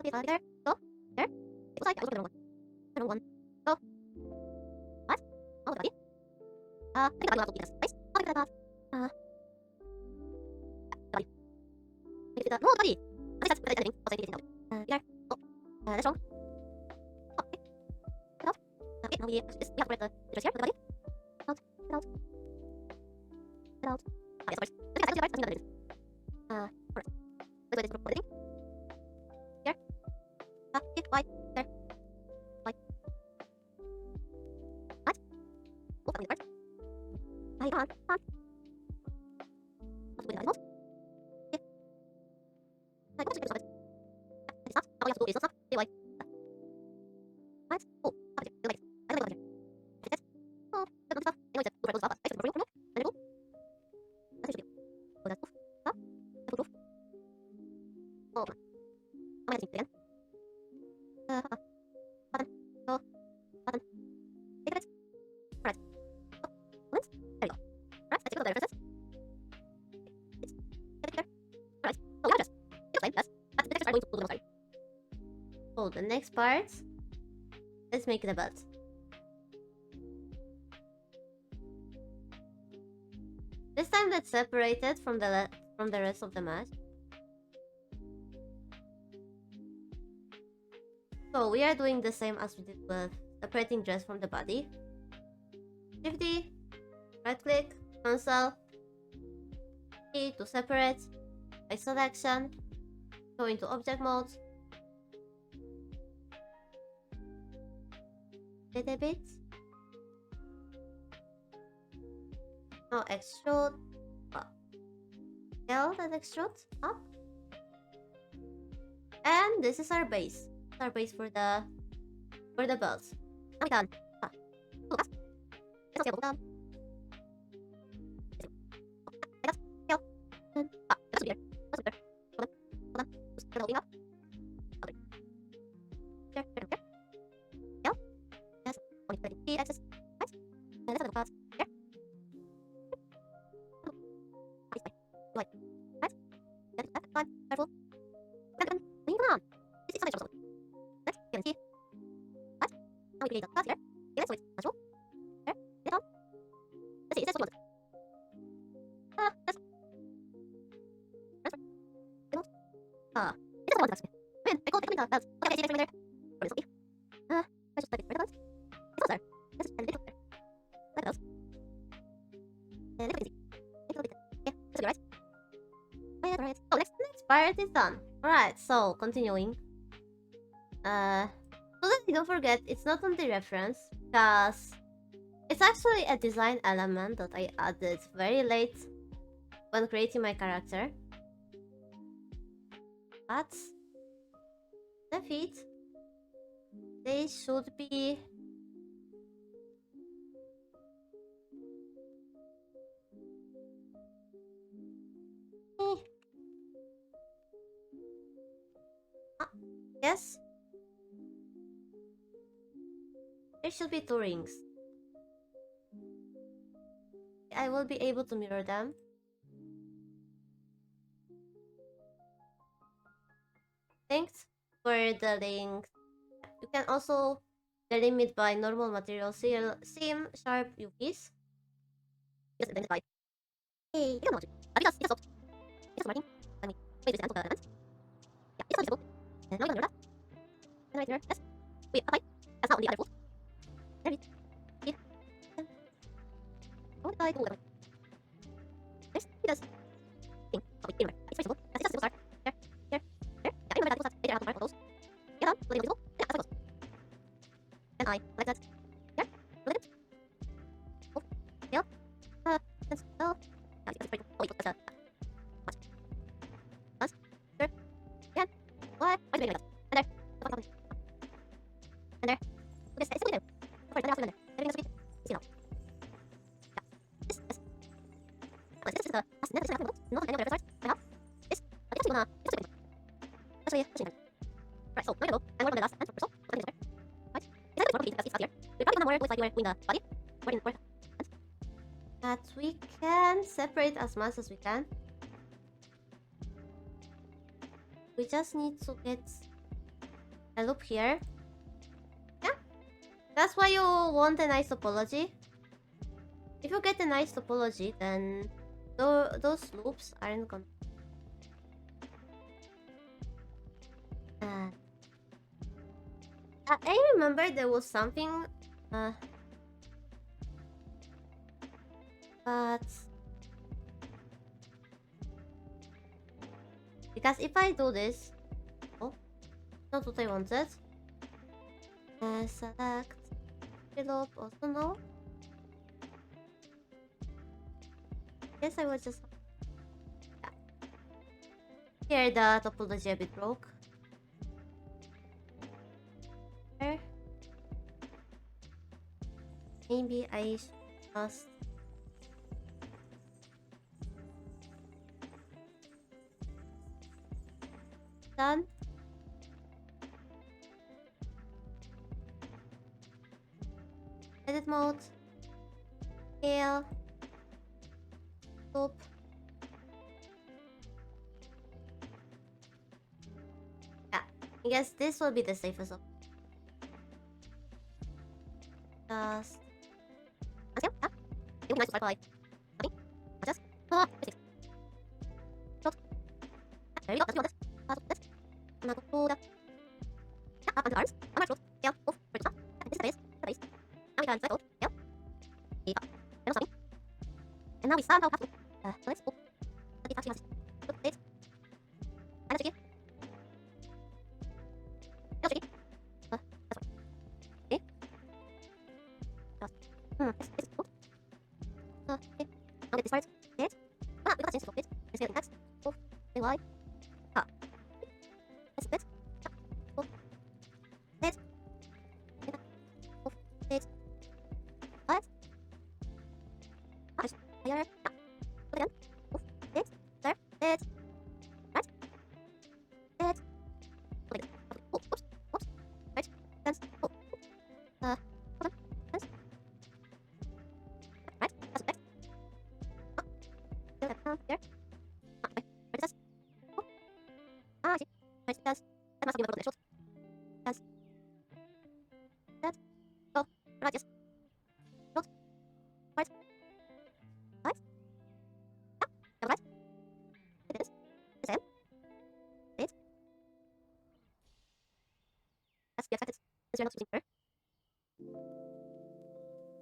Okay, there, go, there. It looks like I was looking at the wrong one. Go. What? Oh, look at it. I think I'll do this. Nice. I'll give it a thought. Buddy. Make it, no, buddy. At least that's what it's editing. I'll say anything else. Here. Oh, that's wrong. Oh, okay. Get out. Okay, now we have to put the address here, buddy. Get out. Get out. Get out. Okay, so first. Let's get out. Let's get out. Alright. Let's wait for editing. Here. Here. Why? There. Why? What? Oh, family part. Come on. Come on. Let's wait the animals. Here. Like, what's the it's not. Oh, you have to do is not. Hey, why? What? Oh, up here. Like, I don't like it. That's it. Oh, that's stuff. Anyway, that's the stuff. I should remove. And remove. That's it. Oh, that's proof. Stop. That's proof. Oh, come on. I'm gonna see it again. Button. Go. Button. Take it. Alright. Oh, lens. There we go. Alright, let's take a look at the references. It's get it there. Alright. Oh, yeah, just. Explain, yes. That's the next I'm going to do the most. Oh, the next part. Let's make the belt. This time let's separate it from the rest of the mask. So we are doing the same as we did with separating dress from the body. Shift D, right click, cancel, E to separate, by selection, go into object mode, little bit. Now extrude up. L that extrude up. And this is our base. Our base for the belts. Now we can look at. Let's go down. That's weird. That's weird. Hold on. Just kind of up. Okay. Here. L. Yes. Only put the axis. Right. And let's have a path. Here. Right. Right. Then left. Time. Careful. Come on. This is something trouble. Next, you can see. Right. Now we create a path here. Okay, so it's natural. There. Get on. Let's see. It says what you want. That's. Transfer. Remote. It doesn't want to. Man, I called the belts. Okay, see next there. Or this will be. Let's just type it right belts. It's also there. This is a little there. Like belts. And little easy. Little bit. Yeah, this will be right. Right. Oh, next part is done. Alright, so continuing. So that you don't forget, it's not on the reference because it's actually a design element that I added very late when creating my character. But the feet, they should be yes. There should be 2 rings. I will be able to mirror them. Thanks for the link. You can also the limit by normal material seem sharp UVs. Yes, then by. Hey, you don't know what to. It just stopped. It's working. Let me wait to the elements. Yeah, it's not visible. And now you can do that. And right here, yes. Wait, apply. That's not on the other foot. There it is. Here. What did I do? This, it does. Thing. Oh, wait, anywhere. It's very simple. That's just a simple start. There, here, there. Yeah, I remember that simple start. Later, I have to mark all those. Get on. Really visible. Yeah, that's how it goes. And I like that. Here. Rotate it. Oh. Tail. That's well. Yeah, that's pretty cool. Oh, wait, that's watch. Once. Third. Again. What? Why is it doing like that? And there. And there. Look at this. It's simply there. Of course, then after there. Everything else we see now. Yeah. This. This is the last net. This is the no any other parts. I have this. I think I'm gonna. That's way. That's it. Right. So now you go. And work on the last and so. Right. It's not more complete. That's here. We're probably gonna more with like we're doing the body. We're in hands. That we can separate as much as we can. We just need to get a loop here. Yeah. That's why you want a nice topology. If you get a nice topology, then those loops aren't gonna. I remember there was something. But because if I do this, oh, not what I wanted. Select loop also no. Guess I was just here the topology a bit broke. There. Maybe I should just done. Edit mode. Scale. Loop. Yeah, I guess this will be the safest option. Just. Until, yeah. It would be nice to start by. Okay. Adjust. Oh, it's Note. Yeah, there we go. Let's do this. This. I'm gonna go to the. Yeah, up onto the arms. On my throat. Scale. Off. Bridge up. Yeah, this is the base. The base. Now we can select out. Scale. Up. And no stopping. And now we somehow have to. So let's. Oh. Let me touch this. Look, it. And let's check it. Let's check it. That's fine. Okay. Just. This is good. Okay. I'll get this part. It. Ah, we got changes of it. Let's get the text. Oh. Okay, why? Ah. Let's split. Oh. It. Oh. It. What? Ah, just. Higher. Ah. Put again. Oh. It. There. It. Right. It. Put it. Oh. Oops. Oops. Right. Sense. Oh. Open. Sense. Right. That's next. Oh. There. There. Ah, okay. Where is this? Oh. Ah, I see. Right. Sense. That must be the short. Sense. That. Go. Right. Yes. Short. Right. Right. Ah. That was right. It is. The same. It. That's the expected. Since you're not using her.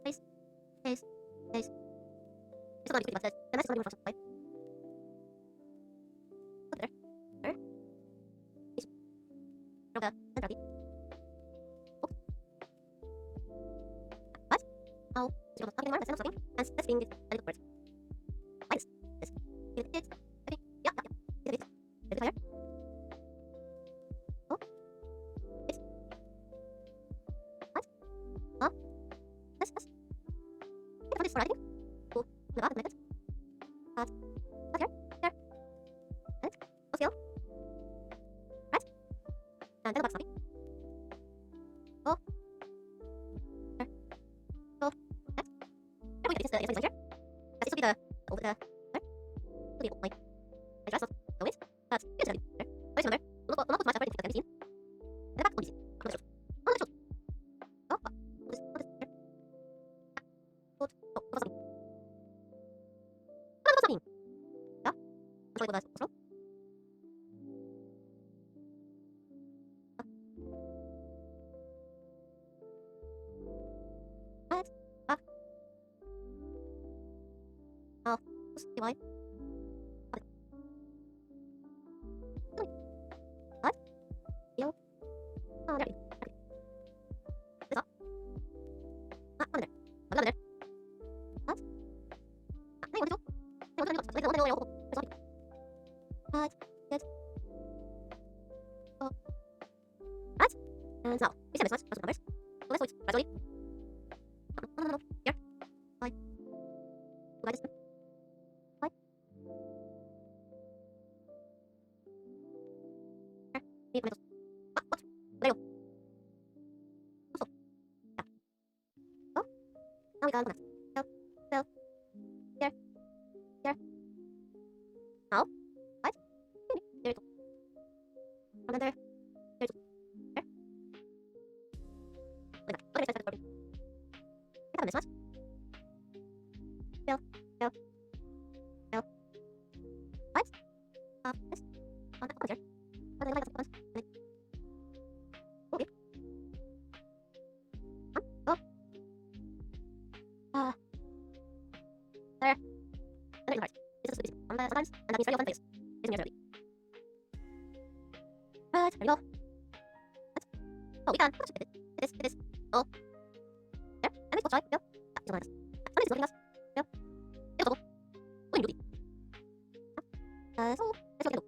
Place. Place. Place. It's not pretty much. The next is not even from right. Put there. There. Place. From the center. Oh. What? Oh. So you're not stopping anymore. That's not stopping. And that's being it. A little bird. Like this. This. Get it. Okay. Yeah. Yeah. Get it. Get it higher. Oh. This. What? Oh. This. This. I found this for writing. Cool. The bottom like it. But. But here. Here. And. Oh, scale. Right. And then the box stopping. Oh. There. Go. Next. There we go. This is the here. This will be the over the there. Will be like I just not go it. But here's the there. Wait a minute. We'll not put my separate into the scene. And the back will be seen. On the truth. On the truth. Oh, why. What? Yo. Oh, there. This up. Under there. Under there. What? Hey, what? What? Good. Oh. What? And now, we send this one. Numbers. So let's wait. Gradually. No. Here. Why? Like this. Why? Here. Need tomatoes. What? There you go. Also. Yeah. Oh. Now we got tomatoes. Fill. Here. Here. Now. What? There you go. And then there. There you go. There. Like that. Look at this. That's I this much. Fill. Fill. Fill. What? This. On here. And then like that. And then. Okay. Go. There. And then right. This is easy. Sometimes. And that means very often face. It's near 30. Right. There we go. What? Oh, we can. It is. Oh. There. And then we'll try. Fill. It's not nice. And this is looking nice. Fill. Fill double. Going to be. So, let's go.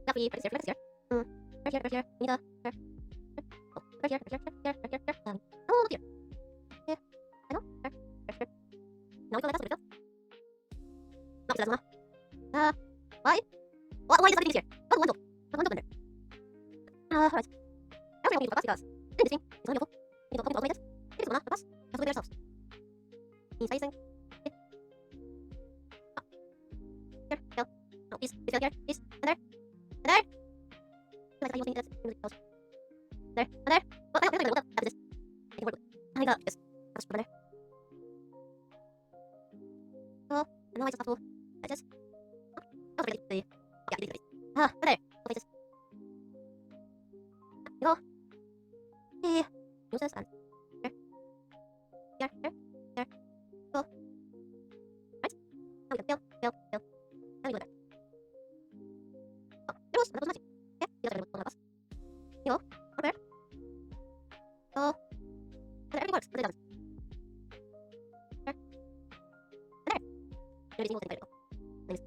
Now we practice here. Right here. We need a. Oh, right here. Oh, look here. Here. I know. Here. Now we go like that. So we fill. No, it's less than why? Why is everything here? One window. One window in there. Alright. Everything we need to because interesting. It's only helpful. We need to automate it. It is gonna pass. Have to do it ourselves. Means facing. Here. Oh. Here. Fill. No, please. Please fill here. Please. And there. And there. Like I need that. There. And there. Oh, I don't know. After this. I can work with it. I got this. I'll just put it there. Oh, and now I just have to like this. Oh, really? Yeah, really. There. Go like this. Go. Here. Use this and here. Here. Go. Right. Now we can fill. Now we go there. Oh, there was another magic. Yeah, you guys are one of us. You go. Over there. Go. And everything works. But it doesn't. Here. And there. Every single thing there you go. Nice.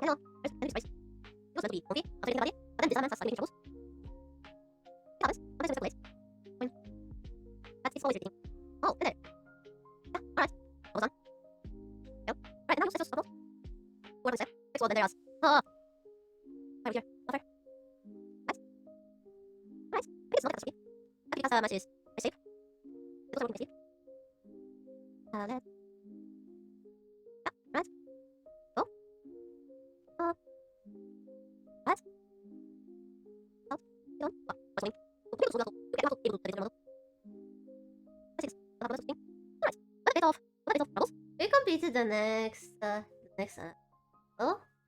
Hello. There's any space. It was meant to be comfy. I'll take it in the body. But then this element starts making troubles. It happens. But there's a place. When it's always repeating. Oh, in there. Yeah, alright. Almost done. Go. Right, and now let's just stop. What was it? Fix all the areas. Right here. Over. Right. Right. I think it's not that recipe. I think because match is very safe. It's also working nicely. Let's. Yeah, right. Go. Right. Out. Get on. What's going? You get able to the model. That's it. I'll have another thing. Alright. Let it off. Bubbles. We completed the next, oh.